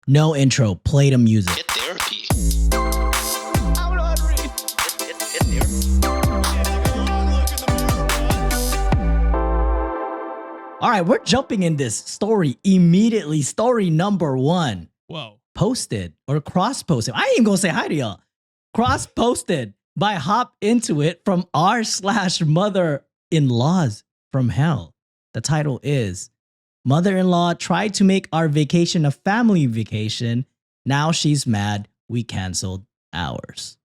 No intro. Play the music. Get therapy. I'm not ready. Get All right, we're jumping in this story immediately. Story number 1. Whoa. Posted or cross-posted. I ain't even gonna say hi to y'all. Cross-posted by Hop Into It from r/mother-in-laws from hell. The title is Mother-in-law tried to make our vacation a family vacation. Now she's mad we canceled ours.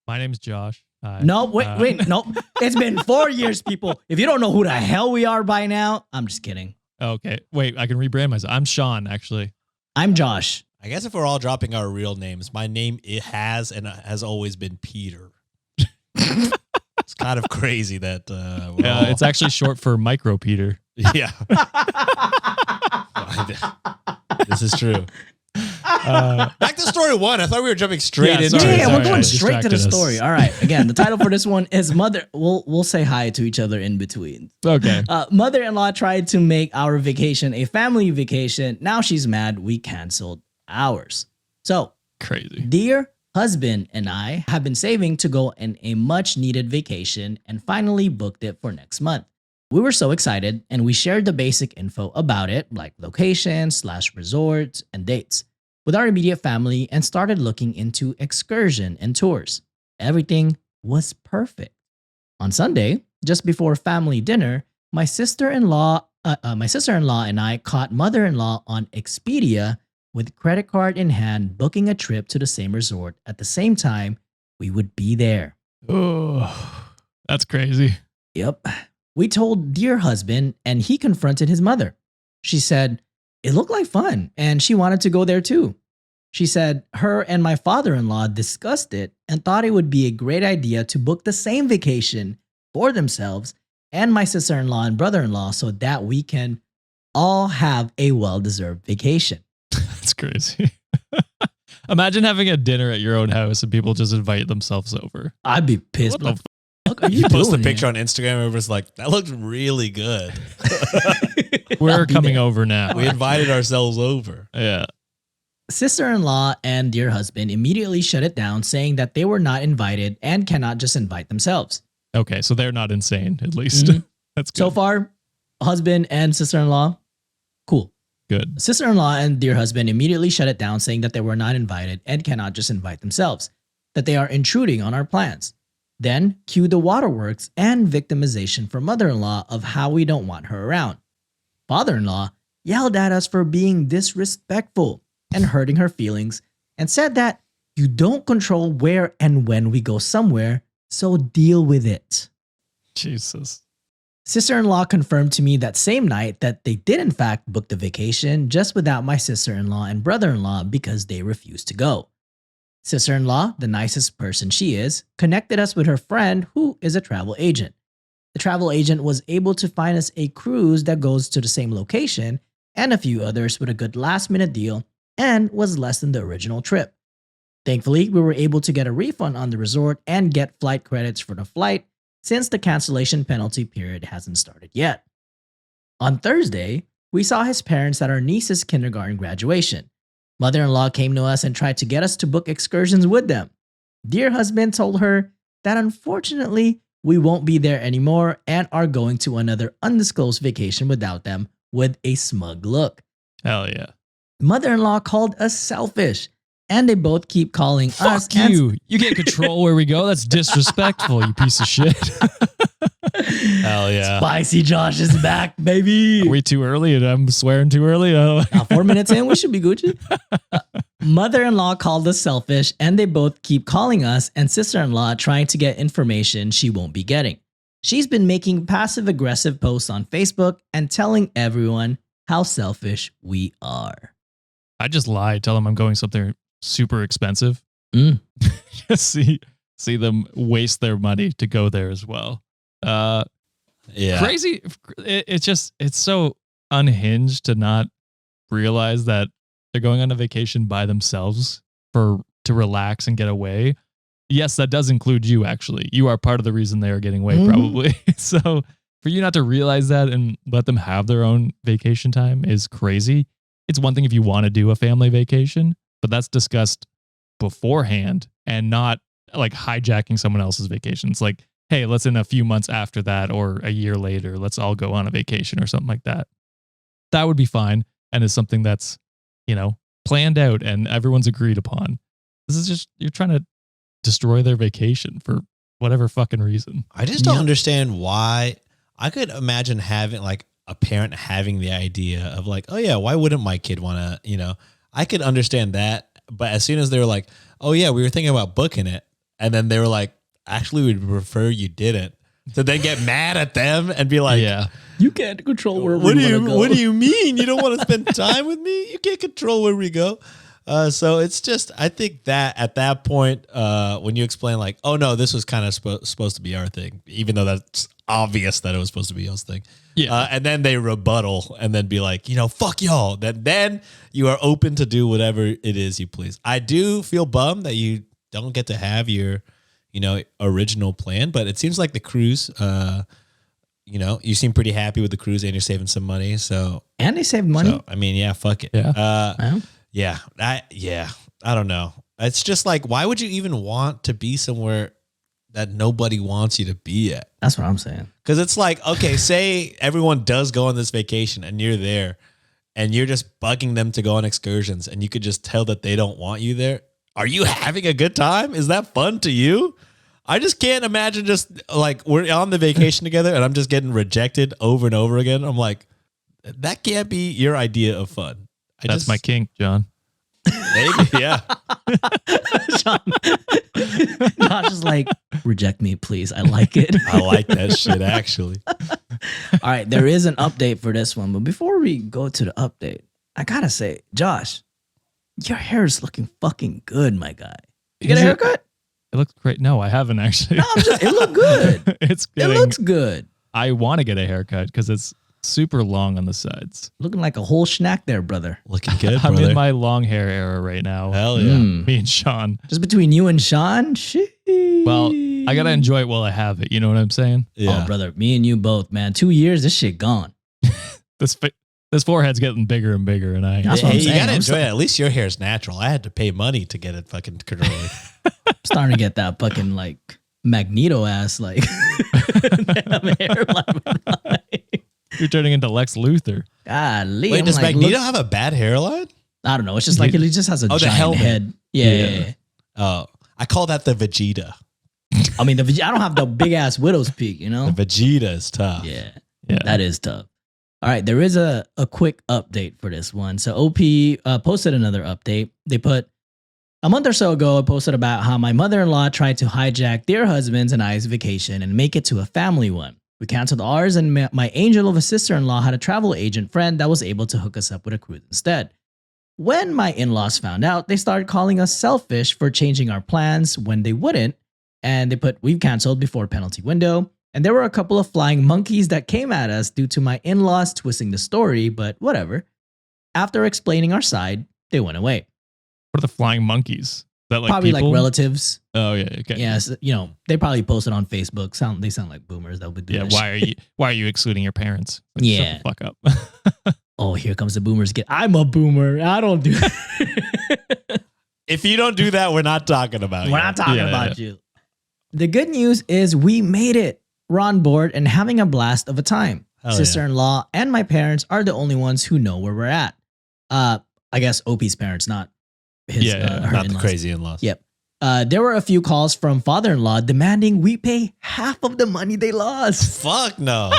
My name's Josh. Hi. No, wait, no. It's been 4 years, people. If you don't know who the hell we are by now, I'm just kidding. Okay. Wait, I can rebrand myself. I'm Sean, actually. I'm Josh. I guess if we're all dropping our real names, my name has always been Peter. It's kind of crazy that Yeah, it's actually short for Micro Peter. yeah. This is true. Back to story 1. I thought we were jumping straight into sorry, it. Yeah, sorry, we're going I straight to the distracted us. story. All right. Again, the title for this one is Mother. We'll say hi to each other in between. Okay. Mother-in-law tried to make our vacation a family vacation. Now she's mad we canceled ours. So, Crazy. dear husband and I have been saving to go on a much needed vacation and finally booked it for next month. We were so excited and we shared the basic info about it, like locations/resorts and dates, with our immediate family and started looking into excursion and tours. Everything was perfect. On Sunday, just before family dinner, my sister-in-law and I caught mother-in-law on Expedia with credit card in hand, booking a trip to the same resort at the same time we would be there. Oh, that's crazy. Yep. We told dear husband and he confronted his mother. She said, it looked like fun and she wanted to go there too. She said her and my father-in-law discussed it and thought it would be a great idea to book the same vacation for themselves and my sister-in-law and brother-in-law so that we can all have a well-deserved vacation. That's crazy. Imagine having a dinner at your own house and people just invite themselves over. I'd be pissed. What the What are You you post a doing picture here? on Instagram and everyone's like, that looked really good. We're I'll be coming there. over now. We invited ourselves over. Yeah. Sister-in-law and dear husband immediately shut it down, saying that they were not invited and cannot just invite themselves. Okay, so they're not insane, at least. Mhm. That's good. So far, husband and sister-in-law, cool. Good. Sister-in-law and dear husband immediately shut it down, saying that they were not invited and cannot just invite themselves, that they are intruding on our plans. Then cue the waterworks and victimization from mother-in-law of how we don't want her around. Father-in-law yelled at us for being disrespectful and hurting her feelings and said that you don't control where and when we go somewhere, so deal with it. Jesus. Sister-in-law confirmed to me that same night that they did in fact book the vacation just without my sister-in-law and brother-in-law because they refused to go. Sister-in-law, the nicest person she is, connected us with her friend who is a travel agent. The travel agent was able to find us a cruise that goes to the same location and a few others with a good last-minute deal and was less than the original trip. Thankfully, we were able to get a refund on the resort and get flight credits for the flight since the cancellation penalty period hasn't started yet. On Thursday, we saw his parents at our niece's kindergarten graduation. Mother-in-law came to us and tried to get us to book excursions with them. Dear husband told her that unfortunately, we won't be there anymore and are going to another undisclosed vacation without them with a smug look. Hell yeah. Mother-in-law called us selfish, and they both keep calling us. Fuck you. You get control where we go. That's disrespectful, you piece of shit. Hell yeah. Spicy Josh is back, baby. Are we too early? And I'm swearing too early? Oh. 4 minutes in, we should be Gucci. Mother-in-law called us selfish, and they both keep calling us, and sister-in-law trying to get information she won't be getting. She's been making passive-aggressive posts on Facebook and telling everyone how selfish we are. I just lie. Tell them I'm going something super expensive. Mm. Just see them waste their money to go there as well. Yeah. Crazy. It's so unhinged to not realize that they're going on a vacation by themselves to relax and get away. Yes, that does include you, actually. You are part of the reason they are getting away, Mhm. probably. So for you not to realize that and let them have their own vacation time is crazy. it's one thing if you want to do a family vacation, but that's discussed beforehand and not like hijacking someone else's vacation. It's like, hey, let's in a few months after that or a year later, let's all go on a vacation or something like that. That would be fine. And is something that's, planned out and everyone's agreed upon. This is just, you're trying to destroy their vacation for whatever fucking reason. I just don't understand why. I could imagine having like a parent having the idea of like, oh yeah, why wouldn't my kid want to, I could understand that. But as soon as they were like, oh yeah, we were thinking about booking it. And then they were like, actually, we'd prefer you didn't. To then get mad at them and be like, yeah, You can't control where what we do want you to go. What do you mean? You don't want to spend time with me? You can't control where we go. So it's just, I think that at that point, when you explain like, oh no, this was kind of supposed to be our thing, even though that's obvious that it was supposed to be y'all's thing. Yeah. And then they rebuttal and then be like, fuck y'all. Then you are open to do whatever it is you please. I do feel bummed that you don't get to have your, original plan, but it seems like the cruise, you seem pretty happy with the cruise and you're saving some money. So, And they saved money. so, I mean, yeah, fuck it. Yeah. I don't know. It's just like, why would you even want to be somewhere that nobody wants you to be at? That's what I'm saying. Because it's like, okay, say everyone does go on this vacation and you're there and you're just bugging them to go on excursions and you could just tell that they don't want you there. Are you having a good time? Is that fun to you? I just can't imagine just like we're on the vacation together and I'm just getting rejected over and over again. I'm like, that can't be your idea of fun. That's my kink, John. Maybe, yeah. John, Josh is like, reject me, please. I like it. I like that shit, actually. All right, there is an update for this one. But before we go to the update, I got to say, Josh, your hair is looking fucking good, my guy. You get a haircut? It looks great. No, I haven't actually. No, it looked good. It looks good. I want to get a haircut because it's super long on the sides. Looking like a whole snack there, brother. Looking good, I'm brother. in my long hair era right now. Hell yeah. Me and Sean. Just between you and Sean? Well, I got to enjoy it while I have it. You know what I'm saying? Yeah. Oh, brother, me and you both, man. 2 years, this shit gone. This forehead's getting bigger and bigger, and That's what I'm You saying. gotta I'm enjoy it. At least your hair is natural. I had to pay money to get it fucking curly. starting to get that fucking like Magneto ass like damn hairline. You're turning into Lex Luthor. Golly, Wait, I'm does like, Magneto look- have a bad hairline? I don't know. It's just like he just has a Oh, the giant helmet. head. Yeah. Oh, I call that the Vegeta. I mean, I don't have the big ass widow's peak, you know? The Vegeta is tough. Yeah, Yeah. that is tough. All right, there is a quick update for this one. So OP posted another update. They put, a month or so ago, I posted about how my mother-in-law tried to hijack their husband's and I's vacation and make it to a family one. We canceled ours, and my angel of a sister-in-law had a travel agent friend that was able to hook us up with a cruise instead. When my in-laws found out, they started calling us selfish for changing our plans when they wouldn't, and they put, we've canceled before penalty window. And there were a couple of flying monkeys that came at us due to my in-laws twisting the story, but whatever. After explaining our side, they went away. What are the flying monkeys? Is that like Probably people? like relatives. Oh yeah. Okay. Yeah, so, they probably posted on Facebook. They sound like boomers that would do Yeah. that Why are you excluding your parents? Like, Yeah. Shut the fuck up. Oh, here comes the boomers. I'm a boomer. I don't do If you don't do that, we're not talking about We're you. not talking Yeah, about you. The good news is we made it. We're on board and having a blast of a time. Hell yeah. Sister-in-law and my parents are the only ones who know where we're at. I guess OP's parents, not his. Her Not the in-laws. crazy in-laws. Yep. There were a few calls from father-in-law demanding we pay half of the money they lost. Fuck no.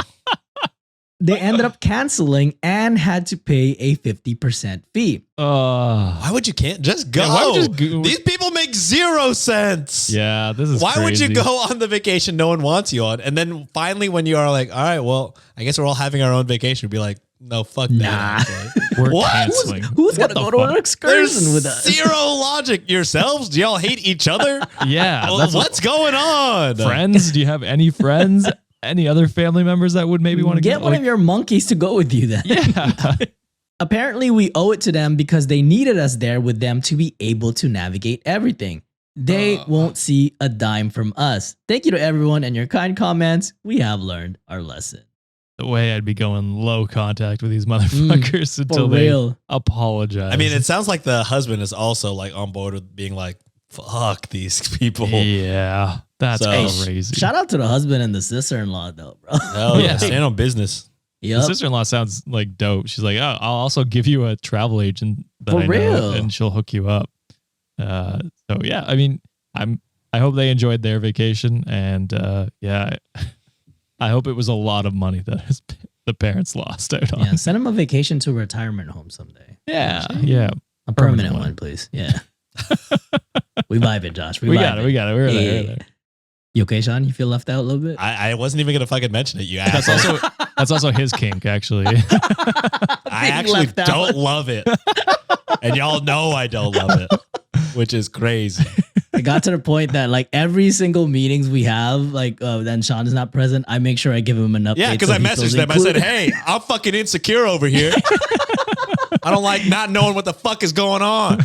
They ended up canceling and had to pay a 50% fee. Why would you can't just go? Yeah, why would you just go? These people make 0 cents. Yeah, this is Why would you crazy. go on the vacation no one wants you on? And then finally, when you are like, all right, well, I guess we're all having our own vacation, be like, no, fuck Nah. that. actually. We're What? canceling. Who's going to What go the to an fuck? excursion There's with us? 0 logic. Yourselves? Do y'all hate each other? Yeah. Well, That's what's going on? friends? Do you have any friends? Any other family members that would maybe want to Get one of your monkeys to go with you then. Yeah. Apparently, we owe it to them because they needed us there with them to be able to navigate everything. They won't see a dime from us. Thank you to everyone and your kind comments. We have learned our lesson. the way I'd be going low contact with these motherfuckers until For they real. apologize. I mean, it sounds like the husband is also like on board with being like, fuck these people. yeah, that's So- crazy. Shout out to the husband and the sister-in-law though, bro. Hell yeah. Yeah. Stand on business. The Yep. sister-in-law sounds like dope. She's like, oh, I'll also give you a travel agent that For I know, real? and she'll hook you up. So yeah, I mean, I hope they enjoyed their vacation, and yeah, I hope it was a lot of money that the parents lost out on. Yeah, send him a vacation to a retirement home someday. Yeah, A permanent one, please. Yeah. We vibing, Josh. We got it. We got it. We're there. We're there. You okay, Sean? You feel left out a little bit? I wasn't even gonna fucking mention it. You That's asshole. that's also his kink, actually. I actually left out. don't love it, and y'all know I don't love it, which is crazy. It got to the point that like every single meetings we have, like then Sean is not present, I make sure I give him an update. Yeah, because so I he feels messaged them. I said, included. "Hey, I'm fucking insecure over here. I don't like not knowing what the fuck is going on."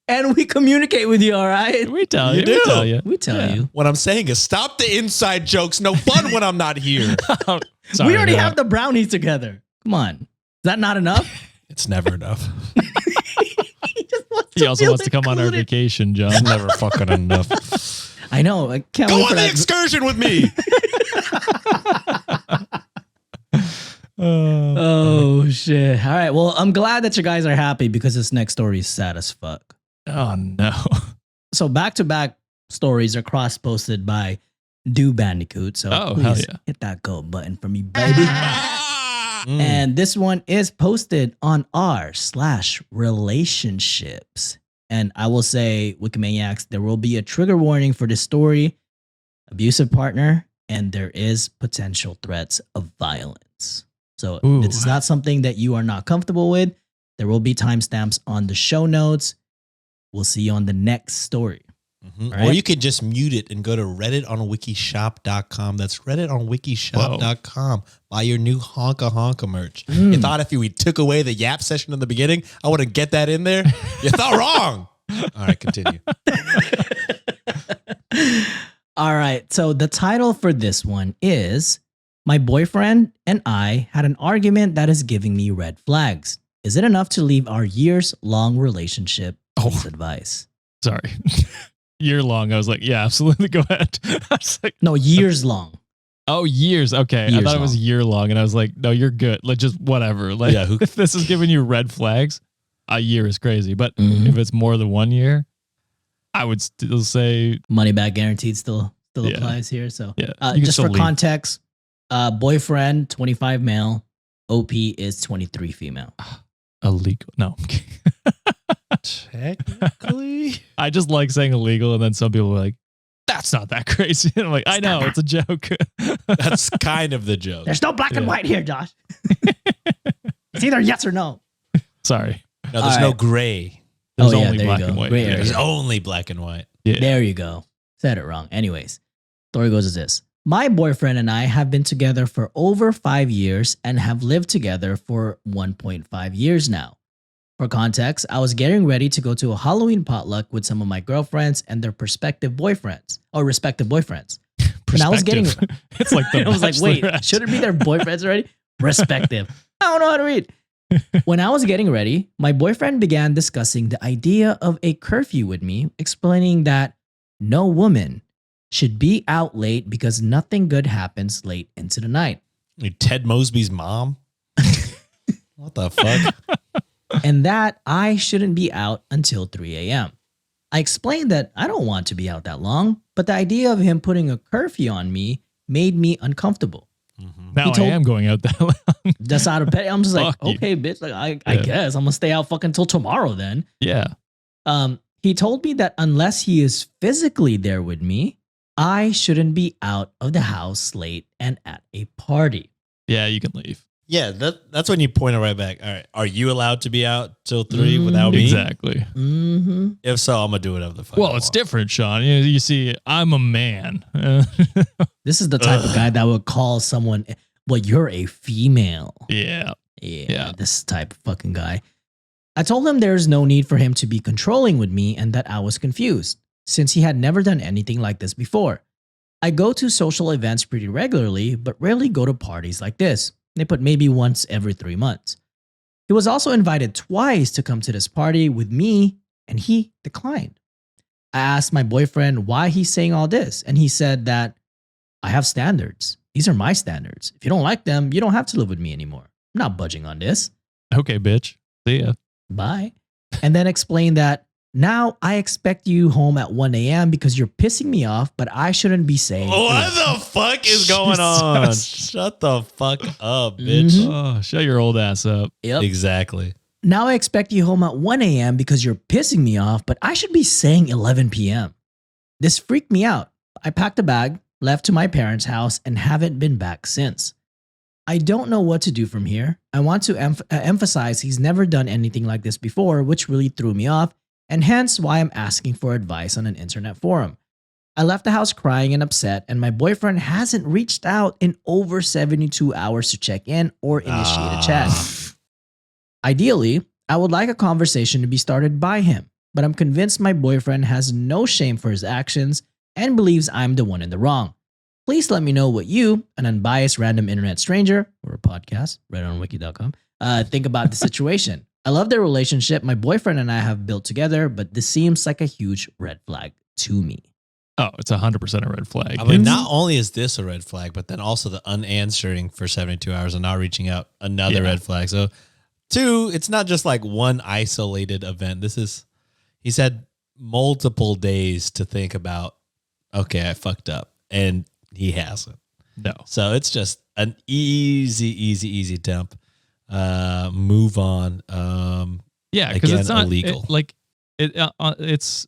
And we communicate with you, all right? We tell You you. do. We tell you. We tell Yeah. you. What I'm saying is, stop the inside jokes. No fun when I'm not here. Sorry, We already man. have the brownies together. Come on. Is that not enough? It's never enough. He just wants He also feel wants to come on our included. vacation, John. It's never fucking enough. I know. I can't Go wait on for the that. excursion with me. Oh, shit. All right. Well, I'm glad that you guys are happy because this next story is sad as fuck. Oh no. So back-to-back stories are cross-posted by Do Bandicoot. So Oh, please hell yeah. hit that go button for me, baby. Mm. And this one is posted on r/relationships. And I will say, Wikimaniacs, there will be a trigger warning for this story, abusive partner, and there is potential threats of violence. So Ooh. this is not something that you are not comfortable with. There will be timestamps on the show notes. We'll see you on the next story. Mhm. Right? Or you could just mute it and go to redditonwikishop.com. That's redditonwikishop.com. Buy your new honka honka merch. Mm. You thought if we took away the yap session in the beginning, I wouldn't get that in there? You thought wrong. All right, continue. All right. So the title for this one is My Boyfriend and I Had an Argument That Is Giving Me Red Flags. Is it enough to leave our years-long relationship? Please advice. Sorry. Year long. I was like, yeah, absolutely. Go ahead. I was like, No, years long. oh, years. Okay. I Years thought it was long. year long. And I was like, no, you're good. Like, just whatever. Like, Yeah, who- if this is giving you red flags, a year is crazy. But Mhm. if it's more than 1 year, I would still say, Money back guaranteed still Yeah. applies here. So yeah. you can just still for leave. context, boyfriend 25 male, OP is 23 female. Illegal. No. Technically. I just like saying illegal. And then some people were like, that's not that crazy. And I'm like, I know, it's a joke. That's kind of the joke. There's no black and Yeah. white here, Josh. It's either yes or no. Sorry. No, there's All no right. gray. There's Oh, yeah, only there you black go. and white. Gray Yeah. area. There's only black and white. Yeah. There you go. Said it wrong. Anyways, story goes as this. My boyfriend and I have been together for over 5 years and have lived together for 1.5 years now. For context, I was getting ready to go to a Halloween potluck with some of my girlfriends and their respective boyfriends. And I was getting, Perspective. It's like the I was like, wait, Bachelorette. should it be their boyfriends already? Respective. I don't know how to read. When I was getting ready, my boyfriend began discussing the idea of a curfew with me, explaining that no woman should be out late because nothing good happens late into the night. You Ted Mosby's mom? What the fuck? And that I shouldn't be out until 3 a.m. I explained that I don't want to be out that long, but the idea of him putting a curfew on me made me uncomfortable. Mhm. Now He told- I am going out that long. Just out of petty, I'm just like, Fuck you. okay, bitch, like I Yeah. guess I'm gonna stay out fucking till tomorrow then. Yeah. He told me that unless he is physically there with me, I shouldn't be out of the house late and at a party. Yeah, you can leave. Yeah, that's when you point it right back. All right, are you allowed to be out till 3 without me? Exactly. Mm-hmm. If so, I'm gonna do whatever the fuck. Well, I it's want. different, Sean. You see, I'm a man. This is the type of guy that would call someone, well, you're a female. yeah. Yeah, this type of fucking guy. I told him there's no need for him to be controlling with me and that I was confused, since he had never done anything like this before. I go to social events pretty regularly, but rarely go to parties like this. They put maybe once every 3 months. He was also invited twice to come to this party with me, and he declined. I asked my boyfriend why he's saying all this, and he said that I have standards. These are my standards. If you don't like them, you don't have to live with me anymore. I'm not budging on this. Okay, bitch. See ya. Bye. And then explained that now I expect you home at 1 a.m. because you're pissing me off, but I shouldn't be saying What the fuck is going on? Jesus. Shut the fuck up, bitch. Mhm. Oh, shut your old ass up. Yep. Exactly. Now I expect you home at 1 a.m. because you're pissing me off, but I should be saying 11 p.m. This freaked me out. I packed a bag, left to my parents' house, and haven't been back since. I don't know what to do from here. I want to emphasize he's never done anything like this before, which really threw me off, and hence why I'm asking for advice on an internet forum. I left the house crying and upset, and my boyfriend hasn't reached out in over 72 hours to check in or initiate a chat. Ideally, I would like a conversation to be started by him, but I'm convinced my boyfriend has no shame for his actions and believes I'm the one in the wrong. Please let me know what you, an unbiased random internet stranger, or a podcast, right on wiki.com, think about the situation. I love the relationship my boyfriend and I have built together, but this seems like a huge red flag to me. Oh, it's 100% a red flag. I mean, not only is this a red flag, but then also the unanswering for 72 hours and not reaching out, another red flag. So, two, it's not just like one isolated event. He said multiple days to think about, okay, I fucked up. And he hasn't. No. So it's just an easy dump. Move on. Yeah, because again, it's not illegal. It's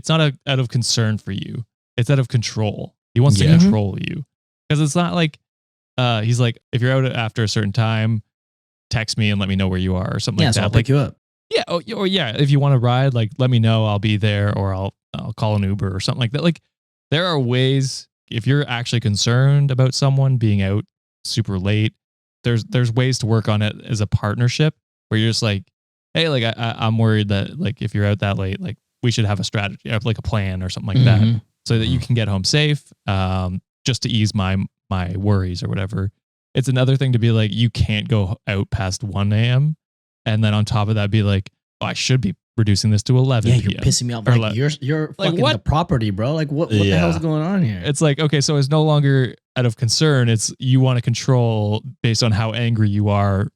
not out of concern for you. It's out of control. He wants to Yeah. control you because it's not like he's like, if you're out after a certain time, text me and let me know where you are or something Yeah, like so that. I'll pick you up. Yeah, or yeah, if you want to ride, like let me know. I'll be there, or I'll call an Uber or something like that. Like there are ways. If you're actually concerned about someone being out super late, there's ways to work on it as a partnership where you're just like, hey, like I'm worried that like if you're out that late, like we should have a strategy, like a plan or something like that, so that you can get home safe, just to ease my worries or whatever. It's another thing to be like, you can't go out past 1 a.m. and then on top of that be like, oh, I should be reducing this to 11 Yeah, p.m. you're pissing me off. Or Like, you're like, fucking what? the property, bro. Like, what the Yeah. hell's going on here? It's like, okay, so it's no longer out of concern. It's you want to control based on how angry you are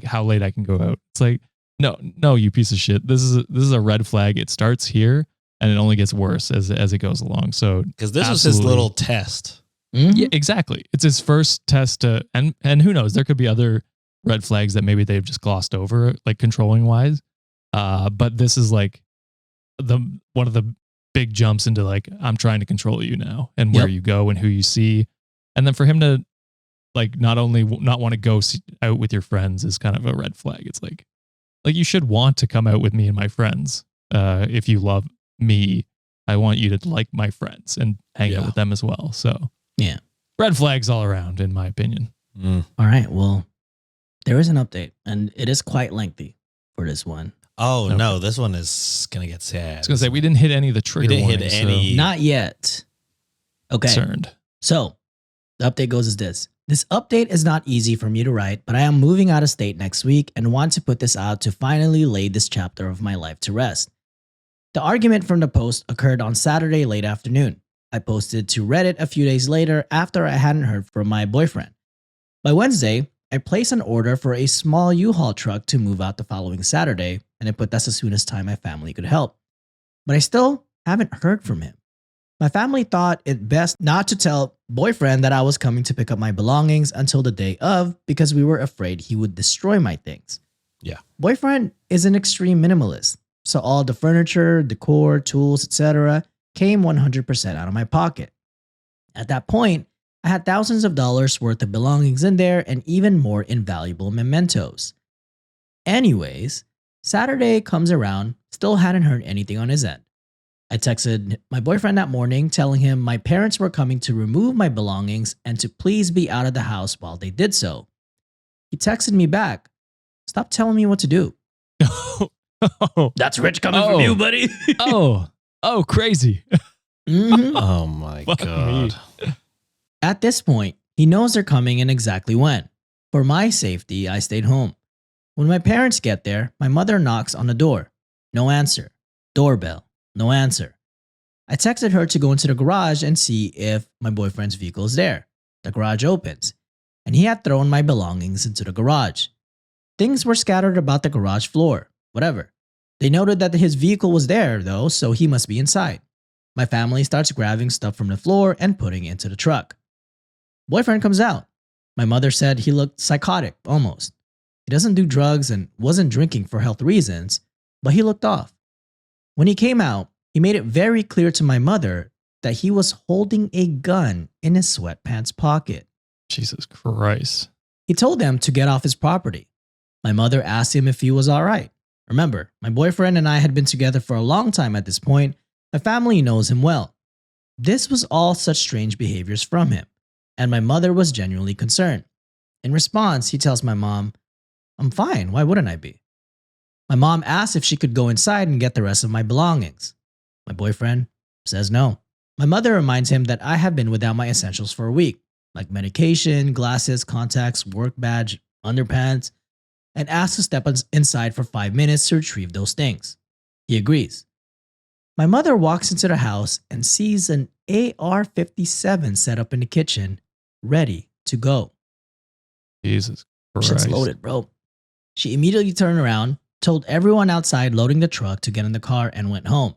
how late I can go out. It's like, no, you piece of shit. This is a red flag. It starts here and it only gets worse as it goes along. So Because this was his little test. yeah, exactly. It's his first test and who knows, there could be other red flags that maybe they've just glossed over, like controlling wise. But this is like one of the big jumps into like, I'm trying to control you now and where you go and who you see. And then for him to like not only not want to go out with your friends is kind of a red flag. It's like you should want to come out with me and my friends. If you love me, I want you to like my friends and hang out with them as well. So Yeah. red flags all around, in my opinion. All right. Well, there is an update, and it is quite lengthy for this one. Oh, Okay. no, this one is going to get sad. I was going to say, we didn't hit any of the trigger didn't hit warnings, any- so Not yet. Okay. concerned. So the update goes as this. This update is not easy for me to write, but I am moving out of state next week and want to put this out to finally lay this chapter of my life to rest. The argument from the post occurred on Saturday late afternoon. I posted to Reddit a few days later after I hadn't heard from my boyfriend. By Wednesday, I placed an order for a small U-Haul truck to move out the following Saturday, and I put that's the soonest time my family could help. But I still haven't heard from him. My family thought it best not to tell boyfriend that I was coming to pick up my belongings until the day of because we were afraid he would destroy my things. Yeah. Boyfriend is an extreme minimalist, so all the furniture, decor, tools, etc. came 100% out of my pocket. At that point, I had thousands of dollars worth of belongings in there and even more invaluable mementos. Anyways, Saturday comes around, still hadn't heard anything on his end. I texted my boyfriend that morning telling him my parents were coming to remove my belongings and to please be out of the house while they did so. He texted me back, "Stop telling me what to do." Oh, That's rich coming from you, buddy. oh, crazy. Mhm. Oh my Fuck God. me. At this point, he knows they're coming and exactly when. For my safety, I stayed home. When my parents get there, my mother knocks on the door. No answer. Doorbell. No answer. I texted her to go into the garage and see if my boyfriend's vehicle is there. The garage opens, and he had thrown my belongings into the garage. Things were scattered about the garage floor. Whatever. They noted that his vehicle was there, though, so he must be inside. My family starts grabbing stuff from the floor and putting it into the truck. Boyfriend comes out. My mother said he looked psychotic, almost. He doesn't do drugs and wasn't drinking for health reasons, but he looked off. When he came out, he made it very clear to my mother that he was holding a gun in his sweatpants pocket. Jesus Christ. He told them to get off his property. My mother asked him if he was all right. Remember, my boyfriend and I had been together for a long time at this point. My family knows him well. This was all such strange behaviors from him, and my mother was genuinely concerned. In response, he tells my mom, "I'm fine, why wouldn't I be?" My mom asks if she could go inside and get the rest of my belongings. My boyfriend says no. My mother reminds him that I have been without my essentials for a week, like medication, glasses, contacts, work badge, underpants, and asks to step inside for 5 minutes to retrieve those things. He agrees. My mother walks into the house and sees an AR-57 set up in the kitchen, ready to go. Jesus Christ. Shit's loaded, bro. She immediately turned around, told everyone outside loading the truck to get in the car, and went home.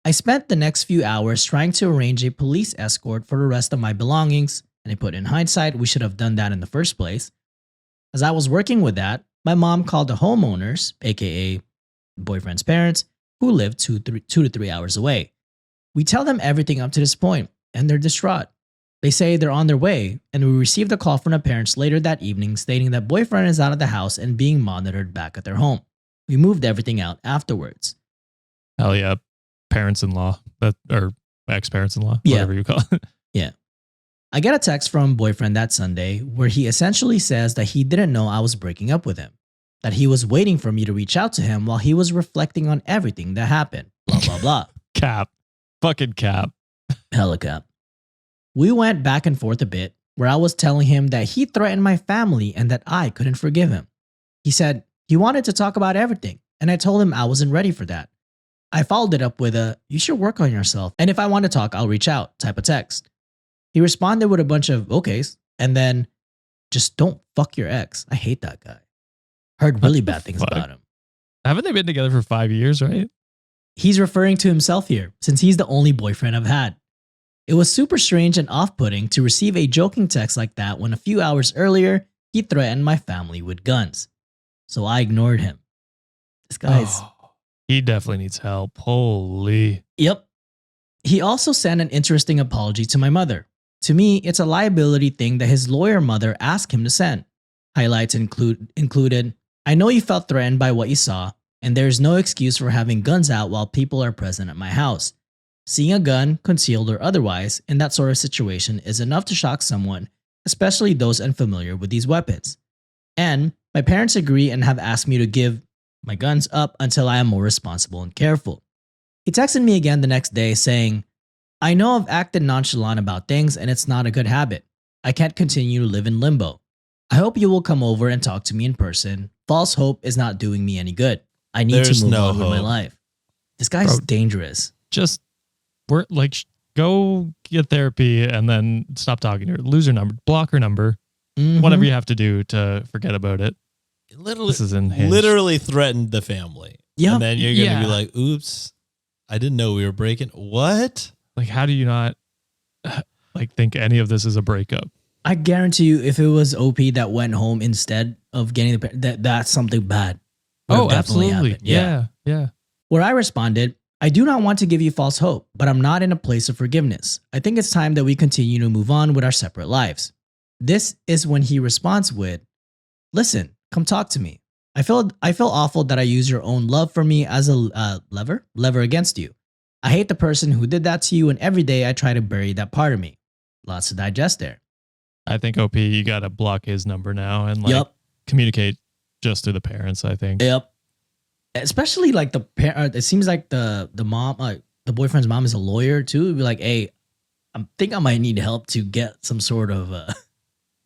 I spent the next few hours trying to arrange a police escort for the rest of my belongings, and I put in hindsight we should have done that in the first place. As I was working with that, my mom called the homeowners, aka boyfriend's parents, who lived 2 to 3 hours away. We tell them everything up to this point, and they're distraught. They say they're on their way, and we received a call from the parents later that evening stating that boyfriend is out of the house and being monitored back at their home. We moved everything out afterwards. Hell yeah. Parents-in-law. Or ex-parents-in-law. Yeah. Whatever you call it. Yeah. I get a text from boyfriend that Sunday where he essentially says that he didn't know I was breaking up with him, that he was waiting for me to reach out to him while he was reflecting on everything that happened. Blah, blah, blah. Cap. Fucking cap. Hella cap. We went back and forth a bit where I was telling him that he threatened my family and that I couldn't forgive him. He said he wanted to talk about everything, and I told him I wasn't ready for that. I followed it up with a, "You should work on yourself, and if I want to talk, I'll reach out" type of text. He responded with a bunch of okays, and then, "Just don't fuck your ex. I hate that guy. Heard really bad things Fuck. about him." Haven't they been together for 5 years, right? He's referring to himself here, since he's the only boyfriend I've had. It was super strange and off-putting to receive a joking text like that when a few hours earlier, he threatened my family with guns. So I ignored him. This guy's... Oh, he definitely needs help. Holy. Yep. He also sent an interesting apology to my mother. To me, it's a liability thing that his lawyer mother asked him to send. Highlights included, "I know you felt threatened by what you saw, and there's no excuse for having guns out while people are present at my house. Seeing a gun, concealed or otherwise, in that sort of situation is enough to shock someone, especially those unfamiliar with these weapons. And my parents agree and have asked me to give my guns up until I am more responsible and careful." He texted me again the next day saying, "I know I've acted nonchalant about things and it's not a good habit. I can't continue to live in limbo. I hope you will come over and talk to me in person. False hope is not doing me any good. I need There's to move no on with my hope. life." This guy's Bro. dangerous. Just work, like, go get therapy and then stop talking to her. Lose her number. Block her number. Mhm. Whatever you have to do to forget about it. Literally, This is unhinged. literally threatened the family. Yeah. And then you're going to Yeah. be like, "Oops, I didn't know we were breaking." What? Like, how do you not like think any of this is a breakup? I guarantee you, if it was OP that went home instead of getting that's something bad. Would have definitely happened. Yeah. Where I responded, "I do not want to give you false hope, but I'm not in a place of forgiveness. I think it's time that we continue to move on with our separate lives." This is when he responds with, "Listen, come talk to me. I feel awful that I use your own love for me as a lever against you. I hate the person who did that to you, and every day I try to bury that part of me." Lots to digest there. I think OP, you got to block his number now and like Yep. communicate just to the parents, I think. Yep. Especially like the parent. It seems like the mom, the boyfriend's mom is a lawyer too, it'd be like, hey, I think I might need help to get some sort of,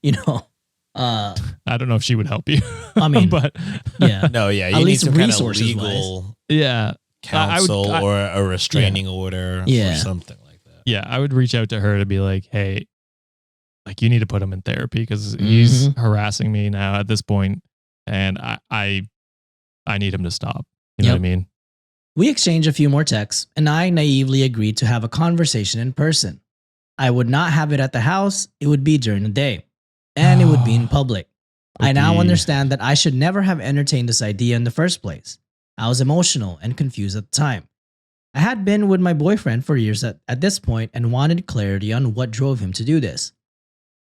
you know, I don't know if she would help you. I mean, but yeah, No, yeah, you At need least some kind of resources-wise. legal yeah, counsel I- or a restraining order Yeah. or something like that. yeah, I would reach out to her to be like, hey, like you need to put him in therapy because he's harassing me now at this point, and I need him to stop. You know what I mean? We exchanged a few more texts, and I naively agreed to have a conversation in person. I would not have it at the house, it would be during the day, and it would be in public. I now Okay. understand that I should never have entertained this idea in the first place. I was emotional and confused at the time. I had been with my boyfriend for years at this point and wanted clarity on what drove him to do this.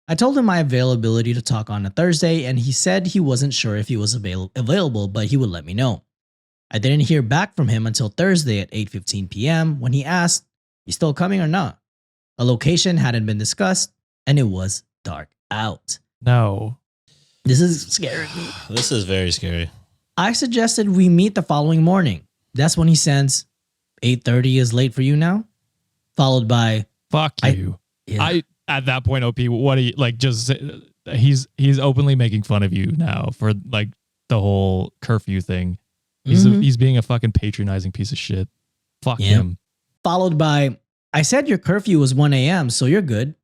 I told him my availability to talk on a Thursday, and he said he wasn't sure if he was available, but he would let me know. I didn't hear back from him until Thursday at 8:15 p.m. when he asked, "You still coming or not?" A location hadn't been discussed, and it was dark out. No. This is scaring me. This is very scary. I suggested we meet the following morning. That's when he sends, 8:30 is late for you now? Followed by, Fuck I- you. yeah. At that point, OP, what do you like? Just he's openly making fun of you now for like the whole curfew thing. Mhm. He's being a fucking patronizing piece of shit. Fuck Yeah. him. Followed by, I said your curfew was 1 a.m., so you're good.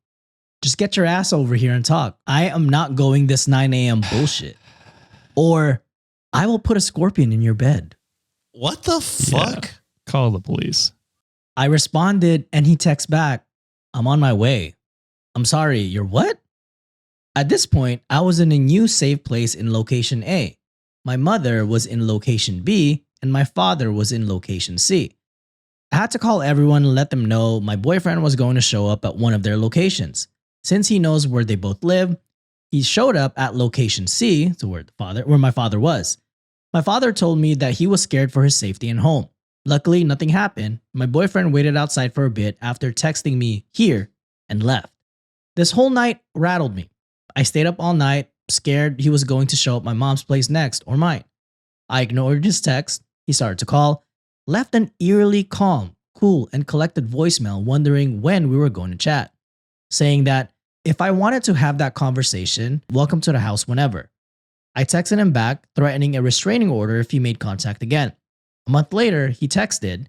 Just get your ass over here and talk. I am not going this 9 a.m. bullshit. Or, I will put a scorpion in your bed. What the fuck? Call the police. I responded, and he texts back, I'm on my way. I'm sorry, you're what? At this point, I was in a new safe place in location A. My mother was in location B, and my father was in location C. I had to call everyone and let them know my boyfriend was going to show up at one of their locations. Since he knows where they both live, he showed up at location C, so where my father was. My father told me that he was scared for his safety and home. Luckily, nothing happened. My boyfriend waited outside for a bit after texting me here and left. This whole night rattled me. I stayed up all night, scared he was going to show up my mom's place next or mine. I ignored his text. He started to call, left an eerily calm, cool, and collected voicemail wondering when we were going to chat, saying that if I wanted to have that conversation, welcome to the house whenever. I texted him back, threatening a restraining order if he made contact again. A month later, he texted,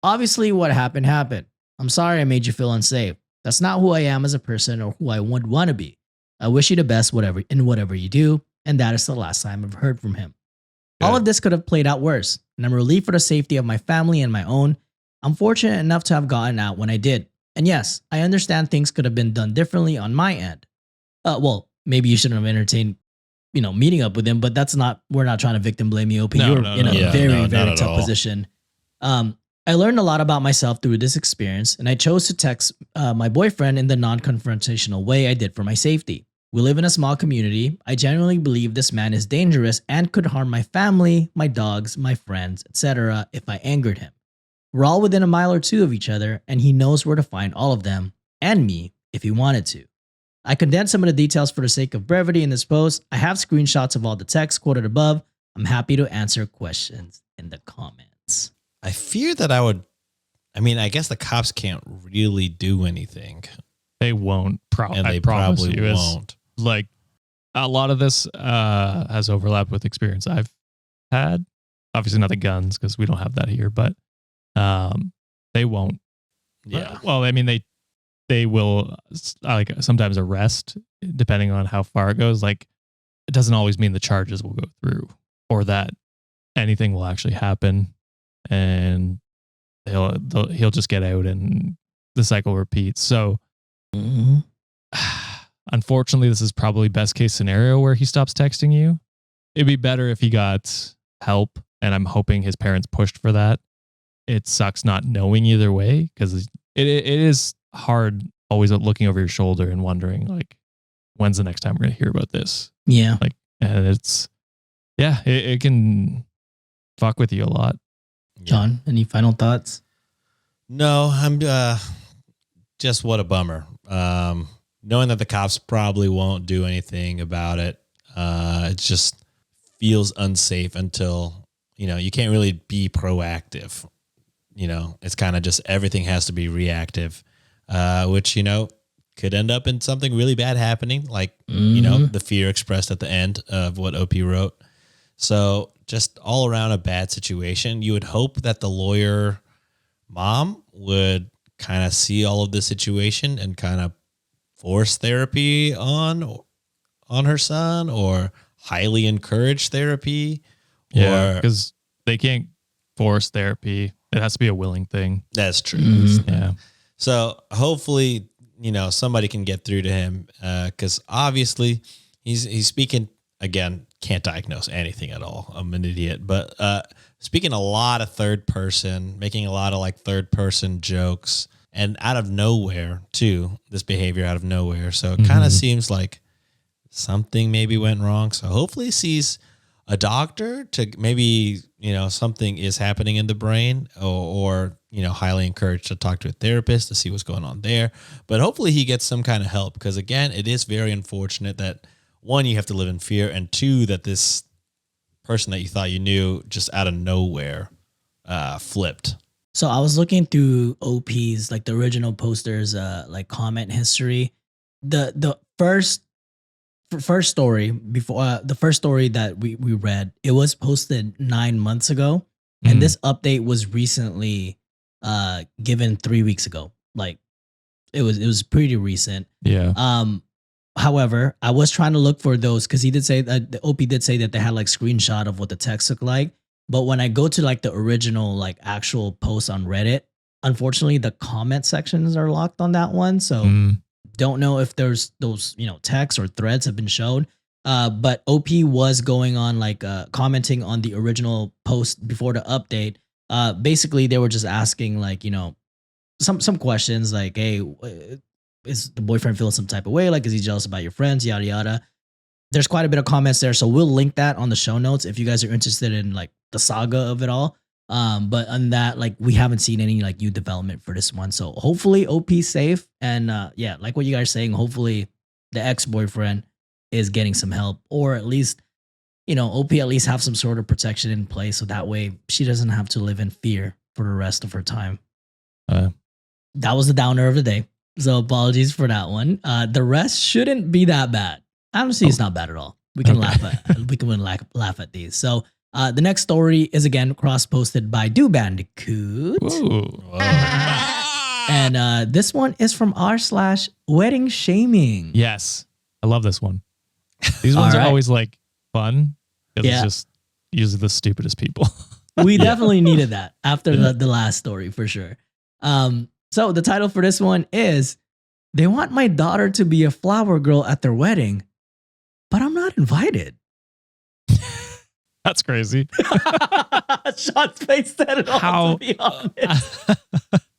obviously what happened happened. I'm sorry I made you feel unsafe. That's not who I am as a person or who I would want to be. I wish you the best whatever you do, and that is the last time I've heard from him. All of this could have played out worse, and I'm relieved for the safety of my family and my own. I'm fortunate enough to have gotten out when I did. And yes, I understand things could have been done differently on my end. Well, maybe you shouldn't have entertained, meeting up with him, but we're not trying to victim blame you, OP. No, You're no, in no. a Yeah, very, not very at tough all. position. I learned a lot about myself through this experience, and I chose to text my boyfriend in the non-confrontational way I did for my safety. We live in a small community. I genuinely believe this man is dangerous and could harm my family, my dogs, my friends, etc. if I angered him. We're all within a mile or two of each other, and he knows where to find all of them, and me, if he wanted to. I condensed some of the details for the sake of brevity in this post. I have screenshots of all the text quoted above. I'm happy to answer questions in the comments. I fear that I guess the cops can't really do anything. They won't. And I they promise probably you. It's won't. like a lot of this has overlap with experience I've had. Obviously not the guns because we don't have that here, but they won't. Yeah. Well, I mean, they will like sometimes arrest depending on how far it goes. Like it doesn't always mean the charges will go through or that anything will actually happen, and he'll just get out and the cycle repeats. So unfortunately, this is probably best case scenario where he stops texting you. It'd be better if he got help, and I'm hoping his parents pushed for that. It sucks not knowing either way because it is hard always looking over your shoulder and wondering like, when's the next time we're going to hear about this? Yeah. Like, and it can fuck with you a lot. John, any final thoughts? No, I'm just what a bummer. Knowing that the cops probably won't do anything about it, it just feels unsafe until, you can't really be proactive. it's kind of just everything has to be reactive, which, could end up in something really bad happening, like, the fear expressed at the end of what OP wrote. So just all around a bad situation. You would hope that the lawyer mom would kind of see all of the situation and kind of force therapy on her son, or highly encourage therapy. Yeah, because they can't force therapy. It has to be a willing thing. That's true. Yeah. So hopefully, somebody can get through to him, because obviously he's speaking, again, can't diagnose anything at all. I'm an idiot. But speaking a lot of third person, making a lot of like third person jokes, and out of nowhere too, this behavior out of nowhere. So it kind of seems like something maybe went wrong. So hopefully he sees a doctor to maybe, something is happening in the brain, or highly encouraged to talk to a therapist to see what's going on there. But hopefully he gets some kind of help, because again, it is very unfortunate that, one, you have to live in fear, and two, that this person that you thought you knew just out of nowhere flipped. So I was looking through OP's, like the original poster's like comment history. The first story before the first story that we read, it was posted 9 months ago, and this update was recently given 3 weeks ago. Like it was pretty recent. Yeah. However, I was trying to look for those, because he did say that the OP did say that they had like screenshot of what the text looked like. But when I go to like the original like actual post on Reddit, unfortunately the comment sections are locked on that one. So don't know if there's those, texts or threads have been shown. But OP was going on like commenting on the original post before the update. Basically they were just asking like, some questions like, hey, is the boyfriend feeling some type of way? Like, is he jealous about your friends? Yada, yada. There's quite a bit of comments there. So we'll link that on the show notes if you guys are interested in like the saga of it all. But on that, like, we haven't seen any like new development for this one. So hopefully OP's safe. And yeah, like what you guys are saying, hopefully the ex-boyfriend is getting some help, or at least, OP at least have some sort of protection in place. So that way she doesn't have to live in fear for the rest of her time. That was the downer of the day. So apologies for that one. The rest shouldn't be that bad. Honestly, it's not bad at all. We can laugh at these. So the next story is again cross-posted by Do Bandicoot. And this one is from r/wedding shaming. Yes. I love this one. These ones are always like fun, because it's just usually the stupidest people. We definitely needed that after the last story for sure. So the title for this one is, they want my daughter to be a flower girl at their wedding, but I'm not invited. That's crazy. Sean's face said it all, to be honest.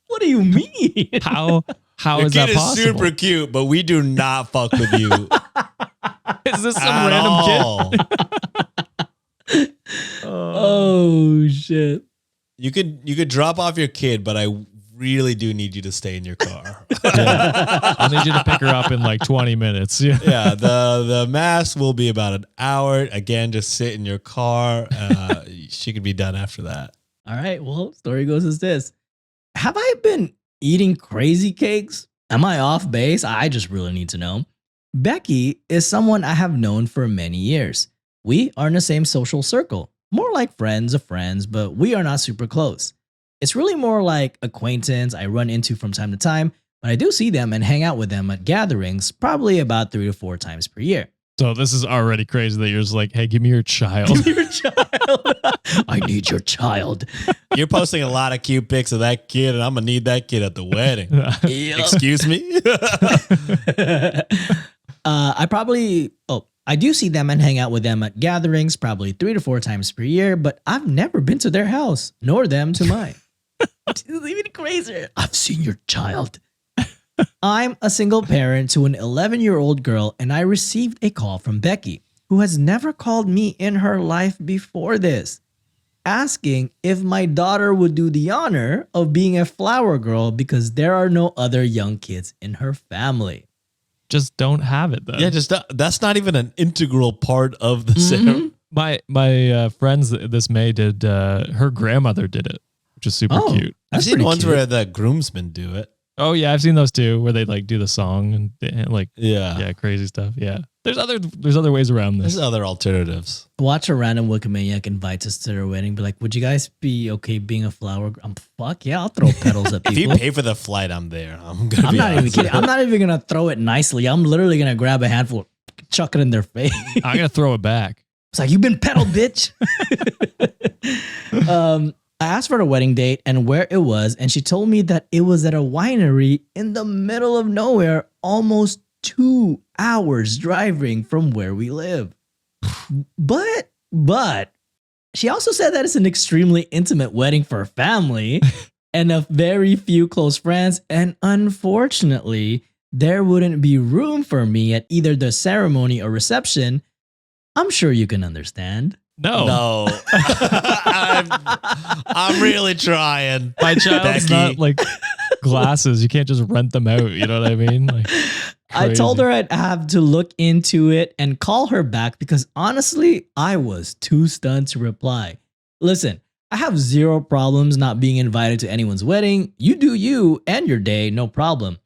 What do you mean? How Your is kid that possible? is super cute, but we do not fuck with you. Is this some at random all. kid? Oh shit. You could drop off your kid, but I really do need you to stay in your car. Yeah. I'll need you to pick her up in like 20 minutes. Yeah. Yeah, the mass will be about an hour. Again, just sit in your car. She could be done after that. All right. Well, story goes as this. Have I been eating crazy cakes? Am I off base? I just really need to know. Becky is someone I have known for many years. We are in the same social circle, more like friends of friends, but we are not super close. It's really more like acquaintance I run into from time to time, but I do see them and hang out with them at gatherings probably about 3 to 4 times per year. So this is already crazy that you're just like, hey, give me your child. Give me your child. I need your child. You're posting a lot of cute pics of that kid, and I'm gonna need that kid at the wedding. Excuse me? I do see them and hang out with them at gatherings probably 3 to 4 times per year, but I've never been to their house, nor them to mine. It's even crazier. I've seen your child. I'm a single parent to an 11-year-old girl, and I received a call from Becky, who has never called me in her life before this, asking if my daughter would do the honor of being a flower girl because there are no other young kids in her family. Just don't have it, though. Yeah, that's not even an integral part of the ceremony. My friends this May did, her grandmother did it. which is super Oh. cute. I've That's seen pretty ones cute. where the groomsmen do it. Oh yeah, I've seen those too, where they like do the song and like Yeah. crazy stuff. Yeah, there's other ways around this. There's other alternatives. Watch a random Wikimaniac invites us to their wedding. Be like, would you guys be okay being a flower? Fuck yeah, I'll throw petals at If you people. pay for the flight, I'm there. I'm gonna I'm be not even honest. kidding. I'm not even gonna throw it nicely. I'm literally gonna grab a handful, chuck it in their face. I'm gonna throw it back. It's like, you've been peddled, bitch. I asked for a wedding date and where it was, and she told me that it was at a winery in the middle of nowhere, almost 2 hours driving from where we live. But she also said that it's an extremely intimate wedding for family and a very few close friends, and unfortunately, there wouldn't be room for me at either the ceremony or reception. I'm sure you can understand. No, I'm really trying. my child's Becky. not like glasses. You can't just rent them out. You know what I mean? Like, I told crazy. her I'd have to look into it and call her back because honestly, I was too stunned to reply. Listen, I have zero problems not being invited to anyone's wedding. You do you and your day, no problem.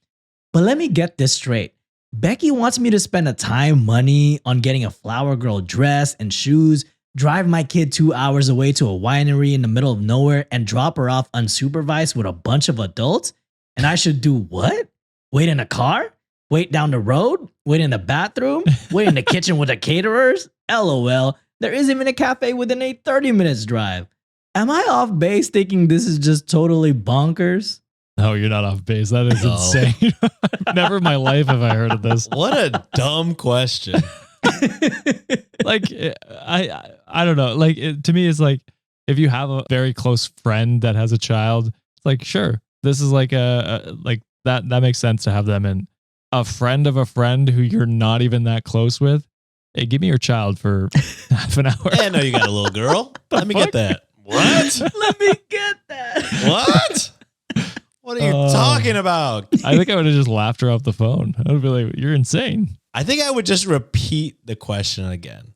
But let me get this straight. Becky wants me to spend a time, money on getting a flower girl dress and shoes, drive my kid 2 hours away to a winery in the middle of nowhere, and drop her off unsupervised with a bunch of adults? And I should do what? Wait in a car? Wait down the road? Wait in the bathroom? Wait in the kitchen with the caterers? LOL. There isn't even a cafe within a 30 minutes drive. Am I off base thinking this is just totally bonkers? No, you're not off base. That is No. insane. Never in my life have I heard of this. What a dumb question. Like, I don't know. Like, to me, it's like if you have a very close friend that has a child, it's like, sure, this is like like that makes sense to have them in. A friend of a friend who you're not even that close with, hey, give me your child for half an hour. Yeah, I know you got a little girl. Let me fuck? get that. What? Let me get that. What? What are you talking about? I think I would have just laughed her off the phone. I would be like, you're insane. I think I would just repeat the question again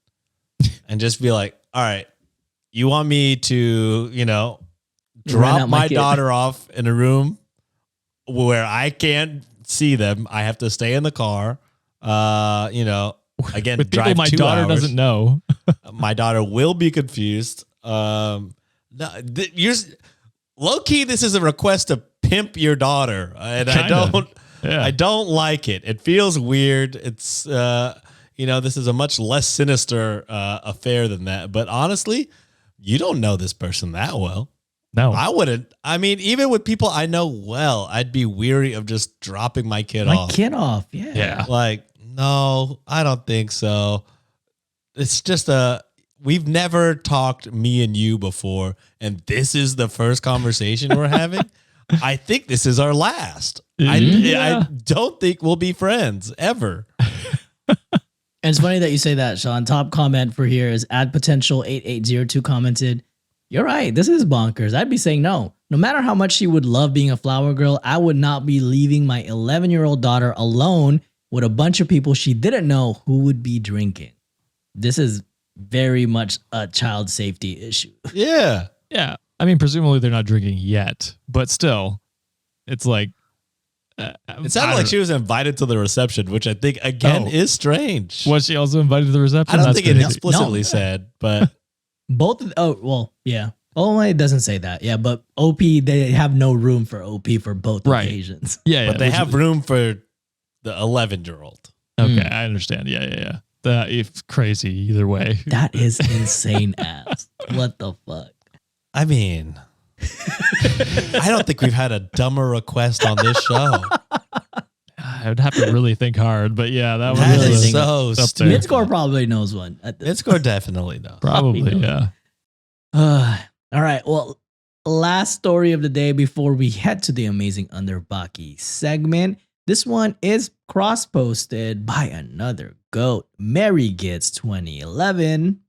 and just be like, all right, you want me to, Rent drop out my my kid. daughter off in a room where I can't see them. I have to stay in the car. Again, With people drive my 2 daughter hours. doesn't know. My daughter will be confused. Low key, this is a request to pimp your daughter, and Kinda. Yeah. I don't like it. It feels weird. It's this is a much less sinister affair than that. But honestly, you don't know this person that well. No. I wouldn't. I mean, even with people I know well, I'd be weary of just dropping my kid My off. kid off. Yeah. Yeah. Like, no, I don't think so. It's just we've never talked, me and you, before, and this is the first conversation we're having. I think this is our last. Yeah. I don't think we'll be friends ever. And it's funny that you say that, Sean. Top comment for here is add potential 8802 commented. You're right. This is bonkers. I'd be saying no. No matter how much she would love being a flower girl, I would not be leaving my 11-year-old daughter alone with a bunch of people she didn't know who would be drinking. This is very much a child safety issue. Yeah. Yeah. I mean, presumably they're not drinking yet, but still, it's like. It sounded like she was invited to the reception, which I think, again, Oh. is strange. Was she also invited to the reception? I don't That's think it crazy. explicitly No. said, but Both of, yeah. Oh, it doesn't say that. Yeah, but OP, they have no room for OP for both Right. occasions. Yeah, yeah. but they which- have room for the 11-year-old. Okay, I understand. Yeah. That it's crazy either way. That is insane ass. What the fuck? I mean, I don't think we've had a dumber request on this show. I would have to really think hard, but yeah, that was That really is think so up there. stupid. Midscore probably knows one. Midscore definitely knows. probably We know. yeah. All right. Well, last story of the day before we head to the amazing Underbaki segment. This one is cross-posted by another GOAT, Mary Gets 2011.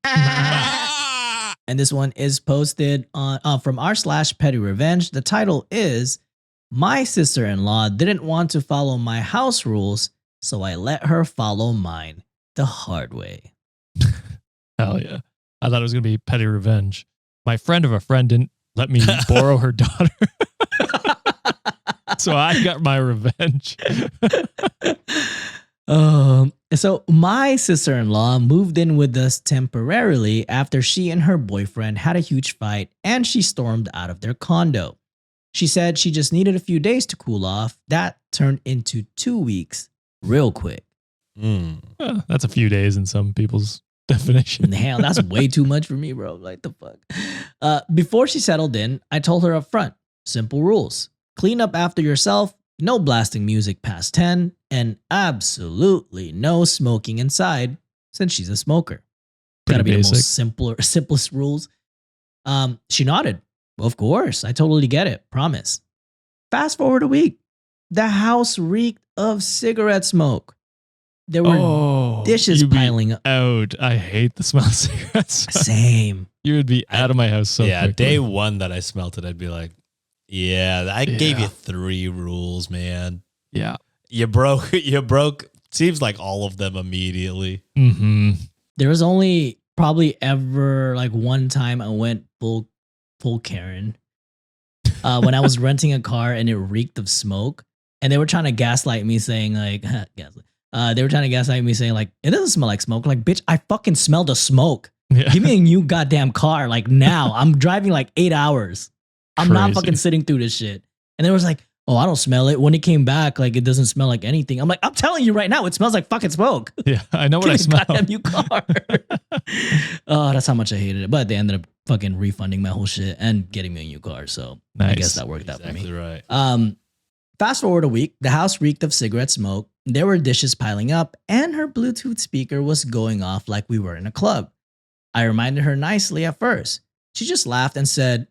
And this one is posted on from r/Petty Revenge. The title is, My sister-in-law didn't want to follow my house rules, so I let her follow mine the hard way. Hell yeah. I thought it was gonna be petty revenge. My friend of a friend let me borrow her daughter. So I got my revenge. So my sister-in-law moved in with us temporarily after she and her boyfriend had a huge fight and she stormed out of their condo. She said she just needed a few days to cool off. That turned into 2 weeks real quick. That's a few days in some people's definition. Damn, that's way too much for me, bro. Like the fuck. Before she settled in, I told her up front, simple rules. Clean up after yourself, no blasting music past 10, and absolutely no smoking inside since she's a smoker. Gotta be basic. the most simplest rules. She nodded. Of course, I totally get it. Promise. Fast forward a week. The house reeked of cigarette smoke. There were dishes you'd be piling up. Out. I hate the smell of cigarettes. Same. You would be out of my house so yeah, quickly. day one that I smelt it, I'd be like, yeah, I gave you 3 rules, man. Yeah. You broke, seems like all of them immediately. Mm-hmm. There was only probably ever like one time I went full Karen when I was renting a car and it reeked of smoke, and they were trying to gaslight me saying like, they were trying to gaslight me saying like, it doesn't smell like smoke. Like, bitch, I fucking smelled the smoke. Yeah. Give me a new goddamn car. Like now, I'm driving like 8 hours. I'm not Crazy. fucking sitting through this shit. And they was like, oh, I don't smell it. When it came back, like it doesn't smell like anything. I'm like, I'm telling you right now, it smells like fucking smoke. Yeah, I know what Give I me a smell. goddamn new car. Oh, that's how much I hated it. But they ended up fucking refunding my whole shit and getting me a new car. So I Nice. guess that worked out for me. Exactly right. Fast forward a week, the house reeked of cigarette smoke. There were dishes piling up, and her Bluetooth speaker was going off like we were in a club. I reminded her nicely at first. She just laughed and said,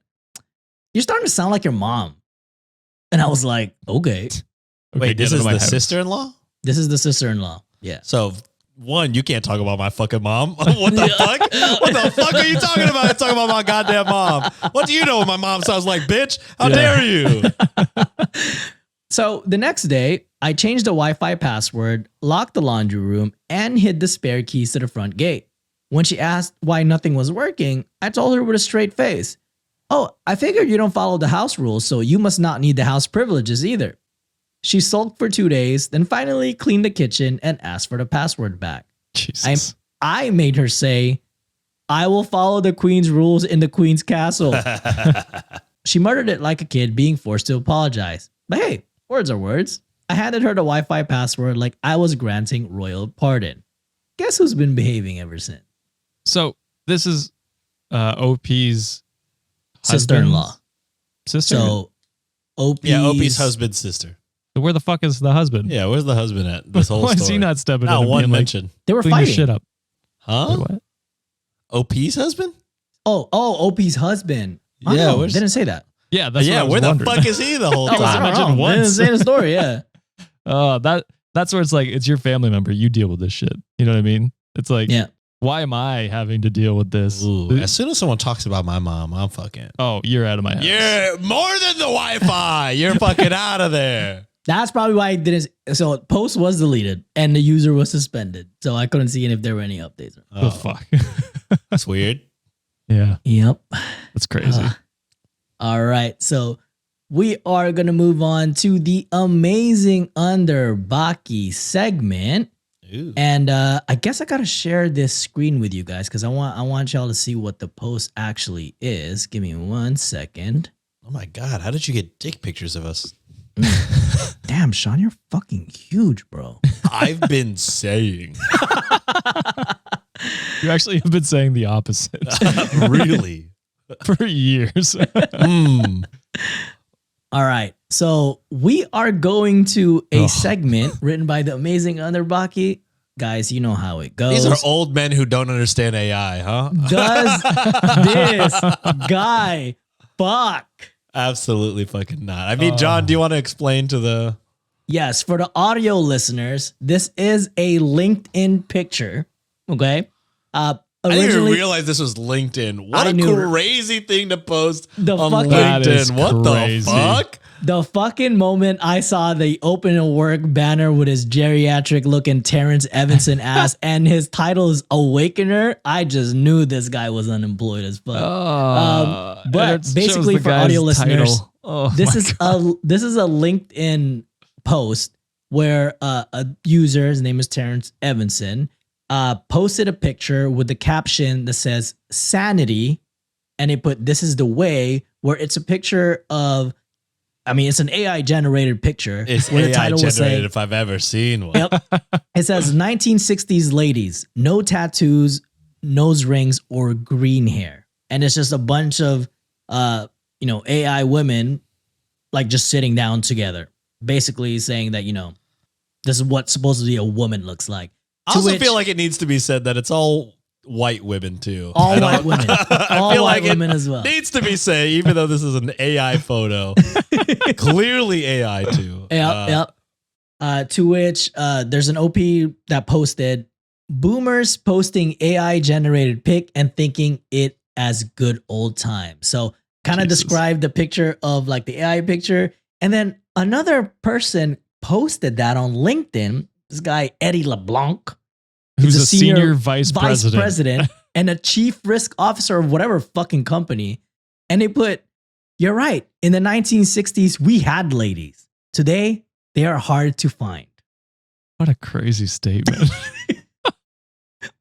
"You're starting to sound like your mom." And I was like, okay. Okay, Wait, this get out is of my the house. sister-in-law? This is the sister-in-law. Yeah. So, one, you can't talk about my fucking mom. What the fuck? What the fuck are you talking about? Talking about my goddamn mom. What do you know what my mom sounds like, bitch? How dare you? So the next day, I changed the Wi-Fi password, locked the laundry room, and hid the spare keys to the front gate. When she asked why nothing was working, I told her with a straight face, "Oh, I figured you don't follow the house rules, so you must not need the house privileges either." She sulked for 2 days, then finally cleaned the kitchen and asked for the password back. Jesus. I made her say, "I will follow the queen's rules in the queen's castle." She muttered it like a kid being forced to apologize. But hey, words are words. I handed her the Wi-Fi password like I was granting royal pardon. Guess who's been behaving ever since? So this is OP's Sister-in-law. husband's sister. So OP's, Yeah, Opie's husband's sister. So where the fuck is the husband? Yeah, where's the husband at? This whole Why story. is he not stepping in Not and one being like, mention. they were clean your fighting. shit up? Huh? Wait, what? OP's husband? Oh, Opie's husband. I Yeah, don't know, where's- didn't say that. Yeah, that's what I was where the wondering. fuck is he the whole Oh, I time? don't mentioned know. once. Didn't say the story. Yeah. Oh, that's where it's like, it's your family member. You deal with this shit. You know what I mean? It's like, Yeah. why am I having to deal with this? Ooh, as soon as someone talks about my mom, I'm fucking. Oh, you're out of my house. You're more than the Wi-Fi. You're fucking out of there. That's probably why I didn't. So post was deleted and the user was suspended. So I couldn't see if there were any updates. Oh, fuck. That's weird. Yeah, Yep. that's crazy. All right. So we are going to move on to the amazing under Baki segment. Ooh. And I guess I got to share this screen with you guys because I want y'all to see what the post actually is. Give me 1 second. Oh my God. How did you get dick pictures of us? Damn, Sean, you're fucking huge, bro. I've been saying. You actually have been saying the opposite Really? for years. All right. So we are going to a Oh. segment written by the amazing under Baki. Guys, you know how it goes. These are old men who don't understand AI, huh? Does this guy fuck? Absolutely fucking not. I mean, John, do you want to explain to the... Yes, for the audio listeners, this is a LinkedIn picture. Okay. I didn't even Originally, realize this was LinkedIn. What I a knew- crazy thing to post The on fucking- That is LinkedIn. What crazy. the fuck? The fucking moment I saw the open to work banner with his geriatric looking Terrence Evanson ass and his title is Awakener, I just knew this guy was unemployed as fuck. But basically for audio listeners, this is a LinkedIn post where a user, his name is Terrence Evanson, posted a picture with the caption that says sanity, and it put this is the way, where it's a picture of, I mean, it's an AI generated picture. It's where AI the title generated was saying, if I've ever seen one. Yep. It says 1960s ladies, no tattoos, nose rings, or green hair. And it's just a bunch of AI women like just sitting down together, basically saying that, this is what supposedly a woman looks like. I also feel like it needs to be said that it's all white women too. All white women. All feel white like women as well. Needs to be said, even though this is an AI photo. Clearly AI too. Yep. To which there's an OP that posted, boomers posting AI generated pic and thinking it as good old times. So kind of described the picture of like the AI picture. And then another person posted that on LinkedIn. This guy, Eddie LeBlanc, who's a senior vice president and a chief risk officer of whatever fucking company. And they put, you're right. In the 1960s, we had ladies. Today, they are hard to find. What a crazy statement.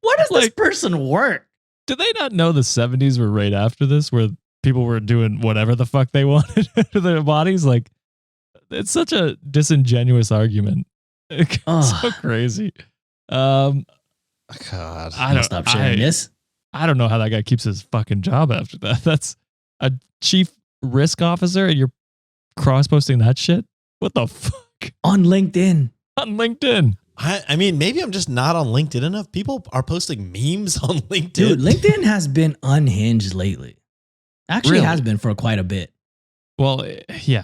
Where does this person work? Did they not know the 70s were right after this, where people were doing whatever the fuck they wanted to their bodies? Like, it's such a disingenuous argument. So crazy. God, I don't stop sharing this. I don't know how that guy keeps his fucking job after that. That's a chief risk officer and you're cross-posting that shit? What the fuck? On LinkedIn. On LinkedIn. I mean, maybe I'm just not on LinkedIn enough. People are posting memes on LinkedIn. Dude, LinkedIn has been unhinged lately. Actually, has been for quite a bit. Well, yeah,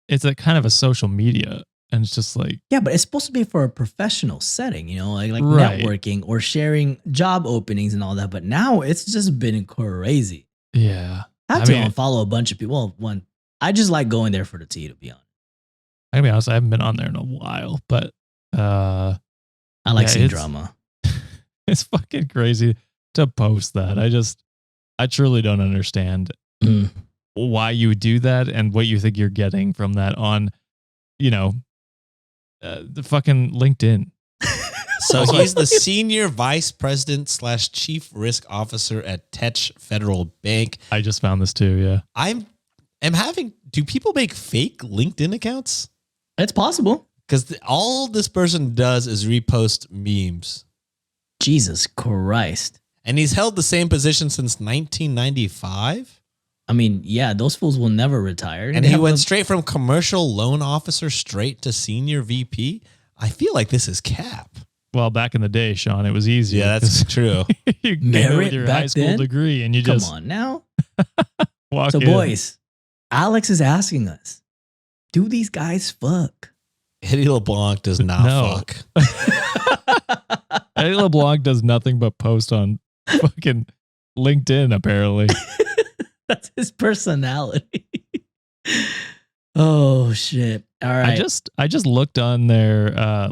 it's a kind of a social media, and it's just like, yeah, but it's supposed to be for a professional setting, like right. networking or sharing job openings and all that. But now it's just been crazy. Yeah, I have to unfollow a bunch of people. Well, one, I just like going there for the tea, to be honest. I gotta be honest, I haven't been on there in a while, but I like seeing drama. It's fucking crazy to post that. I truly don't understand why you would do that and what you think you're getting from that on, the fucking LinkedIn. So he's the senior vice president / chief risk officer at Tech Federal Bank. I just found this too. Yeah. Do people make fake LinkedIn accounts? It's possible. Because all this person does is repost memes. Jesus Christ. And he's held the same position since 1995. I mean, yeah, those fools will never retire. And he went straight from commercial loan officer straight to senior VP. I feel like this is cap. Well, back in the day, Sean, it was easy. Yeah, that's true. You get with your high school degree and you just... Come on now. walk so, in. boys, Alex is asking us, do these guys fuck? Eddie LeBlanc does not fuck. Eddie LeBlanc does nothing but post on fucking LinkedIn, apparently. That's his personality. Oh shit! All right. I just looked on their I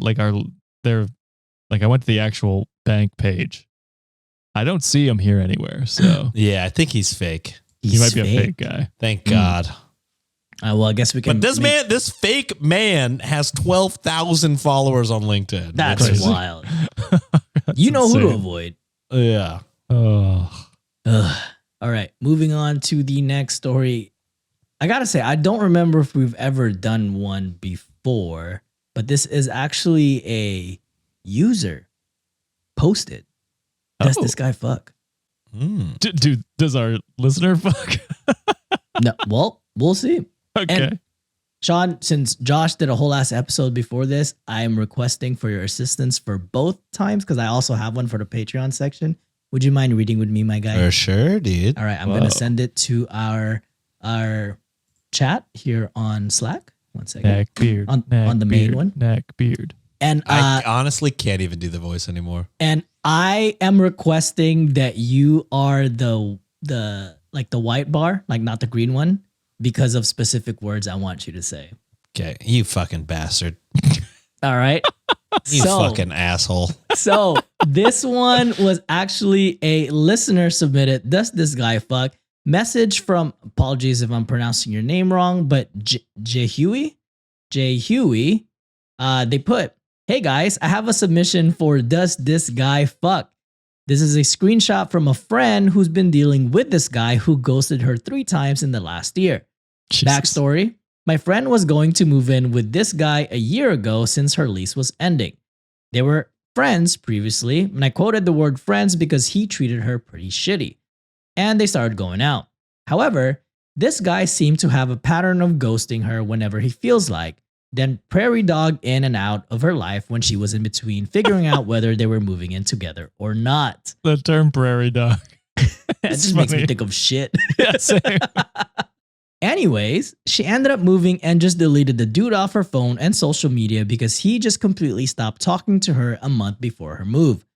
went to the actual bank page. I don't see him here anywhere. So yeah, I think he's fake. He might be a fake guy. Thank God. Well, I guess we can. But this fake man has 12,000 followers on LinkedIn. That's wild. You know insane. who to avoid. Yeah. Oh. All right. Moving on to the next story. I got to say, I don't remember if we've ever done one before, but this is actually a user posted. Does this guy fuck? Dude, does our listener fuck? No. Well, we'll see. Okay. And Sean, since Josh did a whole ass episode before this, I am requesting for your assistance for both times because I also have one for the Patreon section. Would you mind reading with me, my guy? For sure, dude. All right, I'm going to send it to our chat here on Slack. One second. Neck beard. On the main one. Neck beard. And I honestly can't even do the voice anymore. And I am requesting that you are the white bar, like not the green one. because of specific words I want you to say. Okay, you fucking bastard. All right. You fucking asshole. So this one was actually a listener submitted. Does this guy fuck? Message from, apologies if I'm pronouncing your name wrong, but J Huey. They put, hey guys, I have a submission for does this guy fuck? This is a screenshot from a friend who's been dealing with this guy who ghosted her 3 times in the last year. Jesus. Backstory. My friend was going to move in with this guy a year ago since her lease was ending. They were friends previously, and I quoted the word friends because he treated her pretty shitty. And they started going out. However, this guy seemed to have a pattern of ghosting her whenever he feels like, then prairie dog in and out of her life when she was in between figuring out whether they were moving in together or not. The term prairie dog. It just makes me think of shit. Yeah, same. Anyways, she ended up moving and just deleted the dude off her phone and social media because he just completely stopped talking to her a month before her move.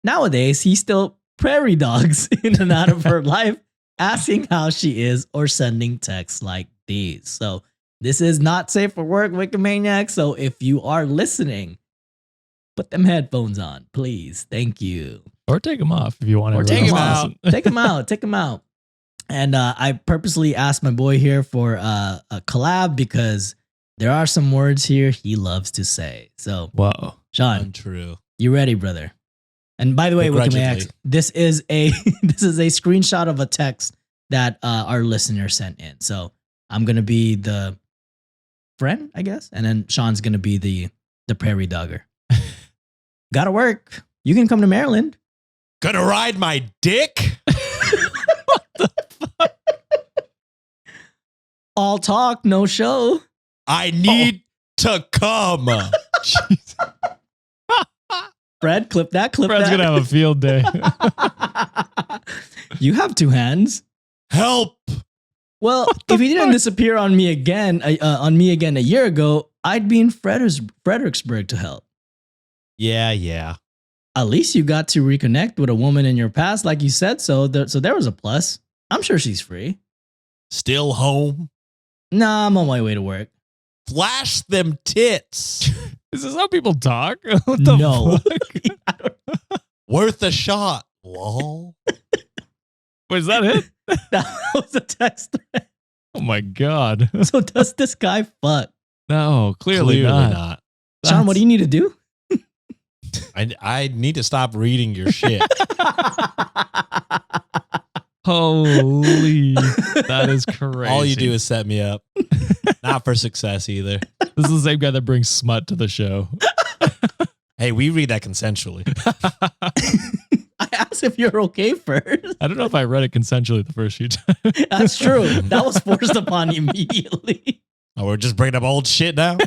Nowadays, he still prairie dogs in and out of her life, asking how she is or sending texts like these. So this is not safe for work, Wikimaniac. So if you are listening, put them headphones on, please. Thank you. Or take them off if you want to. Or take them out. Take them out. Take them out. And I purposely asked my boy here for a collab because there are some words here he loves to say. So, whoa, Sean, Untrue. you ready, brother? And by the way, Begrudgingly. this is a screenshot of a text that our listener sent in. So I'm gonna be the friend, I guess, and then Sean's gonna be the prairie dogger. Gotta work. You can come to Maryland. Gonna ride my dick? All talk, no show. I need to come. Fred, clip that. Fred's gonna have a field day. You have 2 hands. Help. Well, if he didn't disappear on me again a year ago, I'd be in Fredericksburg to help. Yeah. At least you got to reconnect with a woman in your past, like you said. So there was a plus. I'm sure she's free. Still home. Nah, I'm on my way to work. Flash them tits. Is this how people talk? What the No. fuck? Worth a shot. Lol. Wait, is that it? That was a text thread. Oh my god. So does this guy fuck? No, clearly not. Sean, what do you need to do? I need to stop reading your shit. Holy, that is crazy. All you do is set me up. Not for success either. This is the same guy that brings smut to the show. Hey, we read that consensually. I asked if you're okay first. I don't know if I read it consensually the first few times. That's true. That was forced upon you immediately. Oh, we're just bringing up old shit now?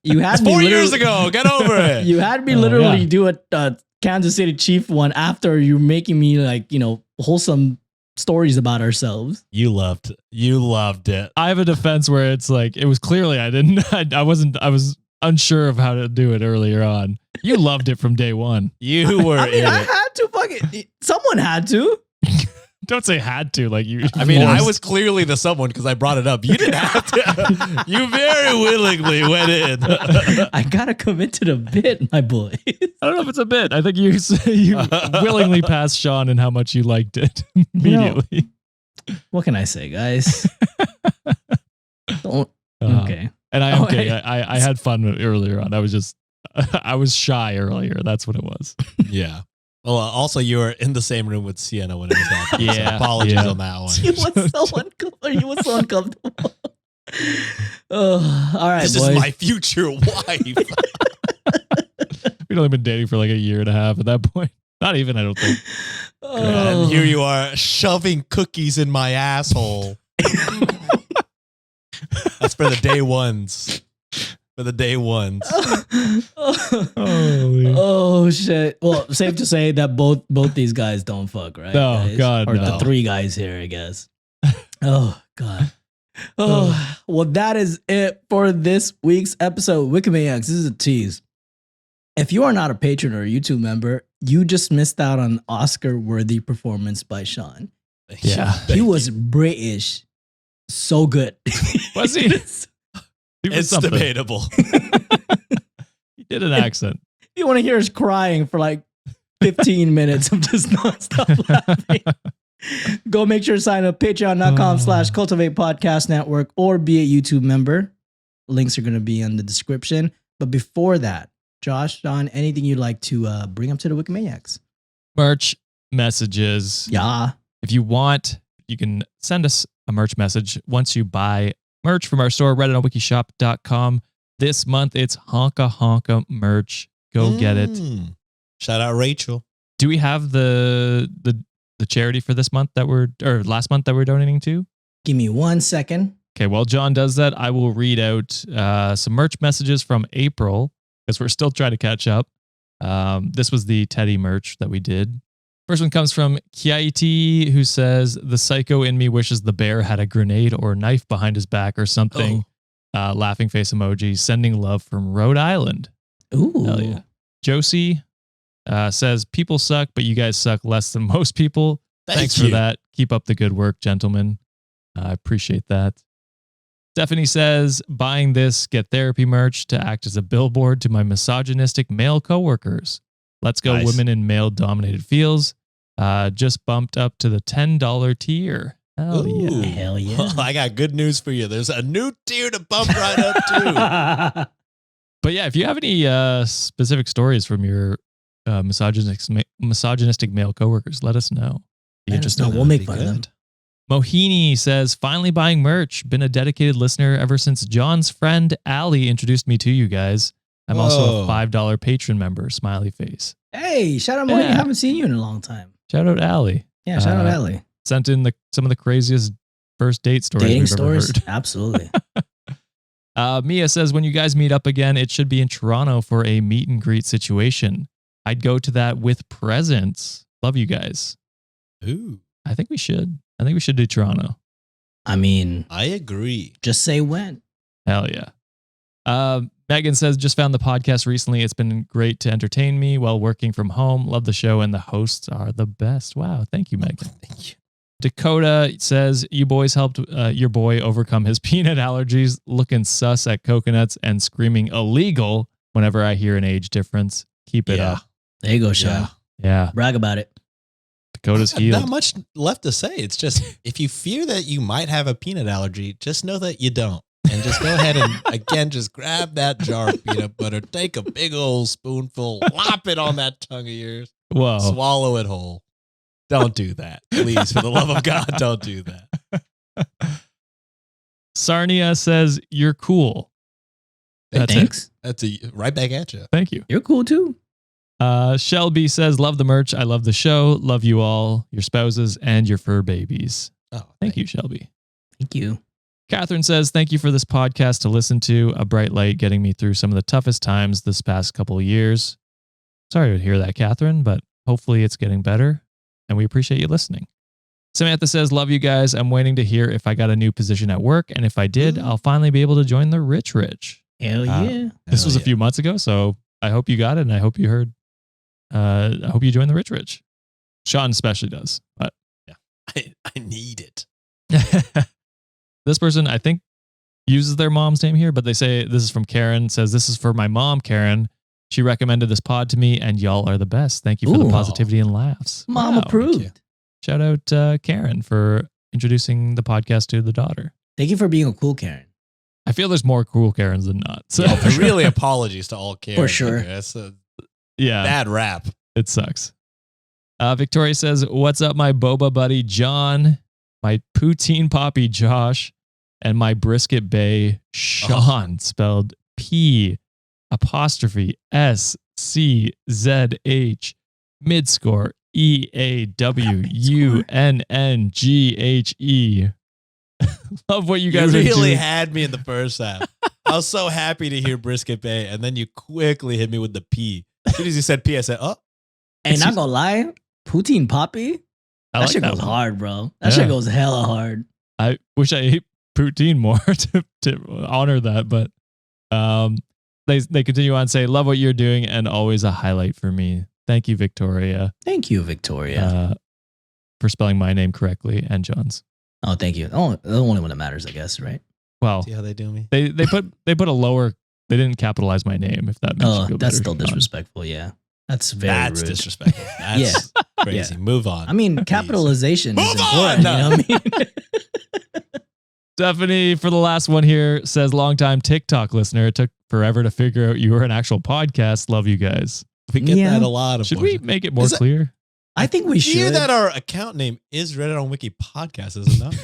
You had It's me 4 literally- years ago. Get over it. You had me Oh, literally yeah. do a Kansas City Chief one after you making me wholesome stories about ourselves. You loved it. I have a defense where it's like, it was clearly I was unsure of how to do it earlier on. You loved it from day one. You were I mean, in I it. had to someone had to. Don't say had to, like you. I mean, I forced. was clearly the someone because I brought it up. You didn't have to. You very willingly went in. I gotta commit to the bit, my boy. I don't know if it's a bit. I think you willingly passed Sean and how much you liked it immediately. What can I say, guys? Don't. Okay. And I Okay. I had fun earlier on. I was shy earlier. That's what it was. Yeah. Well, also you were in the same room with Sienna when it was happening. So Yeah, apologies yeah. on that one. You was so uncomfortable. You was so uncomfortable. Oh, all right, This boys. is my future wife. We'd only been dating for like a year and a half at that point. Not even, I don't think. Oh. And here you are shoving cookies in my asshole. That's for the day ones. For the day ones. Holy. Oh shit! Well, safe to say that both these guys don't fuck, right? No, guys? God, or no. the 3 guys here, I guess. Oh god. Oh well, that is it for this week's episode. Wikimaniacs, this is a tease. If you are not a patron or a YouTube member, you just missed out on Oscar-worthy performance by Sean. Yeah. He was British. so good. Was he? He was It's something. debatable. He did an accent. You want to hear us crying for like 15 minutes of just nonstop laughing. Go make sure to sign up patreon.com/cultivate podcast network or be a YouTube member. Links are going to be in the description. But before that, Josh, Sean, anything you'd like to bring up to the Wikimaniacs? Merch messages. Yeah. If you want, you can send us a merch message once you buy merch from our store, redditandwikishop.com. This month, it's Honka Honka merch. Go get it. Shout out Rachel. Do we have the charity for this month or last month that we're donating to? Give me 1 second. Okay, while John does that, I will read out some merch messages from April because we're still trying to catch up. This was the Teddy merch that we did. First one comes from Kiaiti, who says, the psycho in me wishes the bear had a grenade or knife behind his back or something. Laughing face emoji, sending love from Rhode Island. Ooh. Hell yeah. Josie says, people suck, but you guys suck less than most people. Thanks for that. Keep up the good work, gentlemen. I appreciate that. Stephanie says, buying this get therapy merch to act as a billboard to my misogynistic male coworkers. Let's go, Nice. women in male-dominated fields. Just bumped up to the $10 tier. Hell Ooh. yeah. Hell yeah. Well, I got good news for you. There's a new tier to bump right up to. But yeah, if you have any specific stories from your misogynistic male coworkers, let us know. Be Let us interested. know. in We'll that. make Be fun of them. Mohini says, finally buying merch. Been a dedicated listener ever since John's friend Allie introduced me to you guys. I'm also a Whoa. $5 patron member. Smiley face. Hey, shout out Moy. Yeah. Haven't seen you in a long time. Shout out Allie. Yeah, shout out Ellie. Sent in some of the craziest first date stories Dating we've stories? ever heard. Absolutely. Mia says, when you guys meet up again, it should be in Toronto for a meet and greet situation. I'd go to that with presents. Love you guys. Ooh, I think we should. I think we should do Toronto. I mean, I agree. Just say when. Hell yeah. Megan says, just found the podcast recently. It's been great to entertain me while working from home. Love the show and the hosts are the best. Wow. Thank you, Megan. Thank you. Dakota says, you boys helped your boy overcome his peanut allergies, looking sus at coconuts and screaming illegal whenever I hear an age difference. Keep it up. There you go, Sean. Yeah. Brag about it. Dakota's healed. Not much left to say. It's just if you fear that you might have a peanut allergy, just know that you don't. And just go ahead and, again, just grab that jar of peanut butter, take a big old spoonful, lop it on that tongue of yours, Whoa. swallow it whole. Don't do that. Please, for the love of God, don't do that. Sarnia says, you're cool. That's Thanks. That's right back at you. Thank you. You're cool too. Shelby says, love the merch. I love the show. Love you all, your spouses, and your fur babies. Oh, Thank you, Shelby. Thank you. Catherine says, thank you for this podcast to listen to. A bright light getting me through some of the toughest times this past couple of years. Sorry to hear that, Catherine, but hopefully it's getting better, and we appreciate you listening. Samantha says, love you guys. I'm waiting to hear if I got a new position at work, and if I did, I'll finally be able to join the Rich. Hell yeah. This was a few months ago, so I hope you got it, and I hope you heard. I hope you join the Rich. Sean especially does, but I need it. this person, I think, uses their mom's name here, but they say this is from Karen. Says, this is for my mom, Karen. She recommended this pod to me, and y'all are the best. Thank you for the Ooh. positivity and laughs. Mom Wow. approved. Shout out Karen for introducing the podcast to the daughter. Thank you for being a cool Karen. I feel there's more cool Karens than not. So Yeah, but really, apologies to all Karens. For sure. That's a yeah, bad rap. it sucks. Victoria says, what's up, my boba buddy John, my poutine poppy Josh, and my brisket bae Sean, spelled P apostrophe S C Z H midscore EAWUNNGHE. Love what you guys You are really doing. had me in the first half. I was so happy to hear Brisket Bay, and then you quickly hit me with the P. As soon as you said P, I said, oh. And not gonna lie, Poutine Poppy, I that like shit that goes one. hard, bro. That Yeah. shit goes hella hard. I wish I ate poutine more to honor that, but they continue on, say, love what you're doing and always a highlight for me. Thank you, Victoria, Thank you, Victoria. for spelling my name correctly and John's. Oh, thank you. Oh, the only one that matters, I guess, right? Well, See how they do me? they put a lower. They didn't capitalize my name. If that makes you Oh, feel that's better, still Sean. disrespectful. Yeah, that's very That's rude. disrespectful. That's crazy. Yeah. Move on. I mean, capitalization Move is on! important. No. You know what I mean? Stephanie, for the last one here, says longtime TikTok listener. It took forever to figure out you were an actual podcast. Love you guys. We get Yeah. that a lot. Should we make it more Is that- clear? I think we Hear should. that our account name is Reddit on Wiki Podcast, is it not?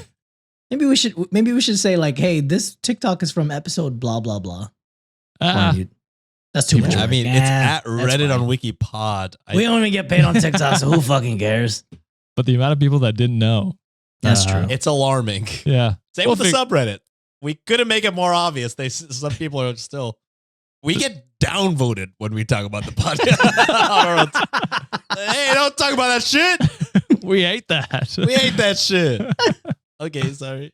Maybe we should say like, hey, this TikTok is from episode blah blah blah. Dude. That's too much. Yeah, I work. mean, it's Yeah, at that's Reddit fine. on Wiki Pod. We don't even get paid on TikTok, so who fucking cares? But the amount of people that didn't know. That's true. It's alarming. Yeah. Same with the subreddit. We couldn't make it more obvious. Some people are still. We get downvoted when we talk about the podcast. Hey, don't talk about that shit. We hate that. We hate that shit. Okay, sorry.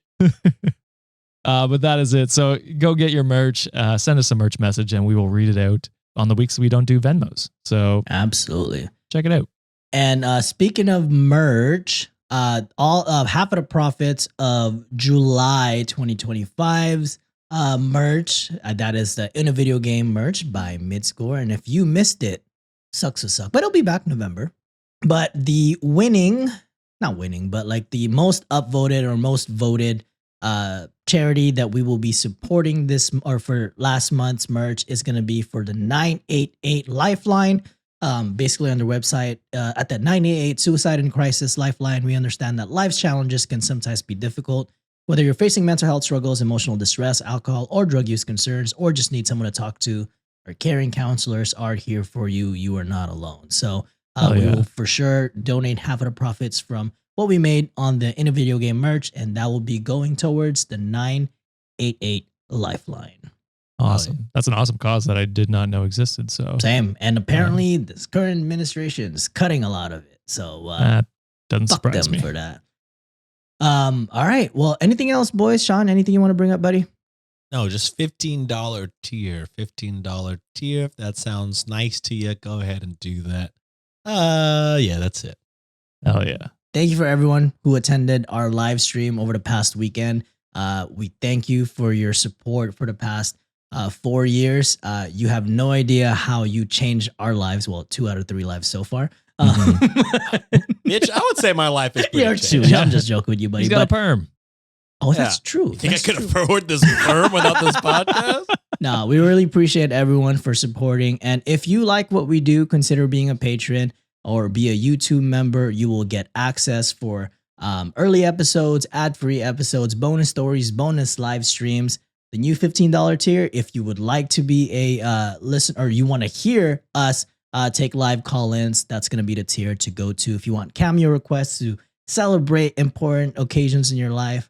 But that is it. So go get your merch. Send us a merch message, and we will read it out on the weeks we don't do Venmos. So Absolutely. check it out. And speaking of merch, all half of the profits of July 2025's merch, that is the In a Video Game merch by Midscore. And if you missed it, sucks to suck, but it'll be back in November. But the not winning, but like the most upvoted or most voted charity that we will be supporting this or for last month's merch is going to be for the 988 Lifeline. Basically on their website, at that 988 Suicide and Crisis Lifeline, we understand that life's challenges can sometimes be difficult. Whether you're facing mental health struggles, emotional distress, alcohol or drug use concerns, or just need someone to talk to, our caring counselors are here for you. You are not alone. So we will for sure donate half of the profits from what we made on the In a Video Game merch, and that will be going towards the 988 Lifeline. Awesome. That's an awesome cause that I did not know existed. So Same. And apparently this current administration is cutting a lot of it. So that doesn't fuck surprise them me. for that. All right. Well, anything else, boys? Sean, anything you want to bring up, buddy? No, just $15 tier. $15 tier. If that sounds nice to you, go ahead and do that. Yeah, that's it. Hell yeah. Thank you for everyone who attended our live stream over the past weekend. We thank you for your support for the past 4 years. You have no idea how you changed our lives. Well, 2 out of 3 lives so far. Bitch, I would say my life is pretty You're changed. too. I'm just joking with you, buddy. He's got a But, perm. oh, that's Yeah. true. You think That's I could true. afford this firm without this podcast? No, we really appreciate everyone for supporting. And if you like what we do, consider being a patron or be a YouTube member. You will get access for early episodes, ad-free episodes, bonus stories, bonus live streams. The new $15 tier, if you would like to be a listener or you want to hear us take live call-ins, that's going to be the tier to go to. If you want cameo requests to celebrate important occasions in your life,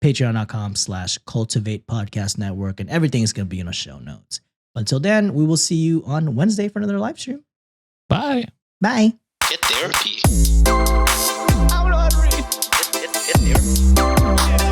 patreon.com/cultivate podcast network, and everything is going to be in the show notes. Until then, we will see you on Wednesday for another live stream. Bye. Bye. Get therapy. I'm not ready. Get therapy.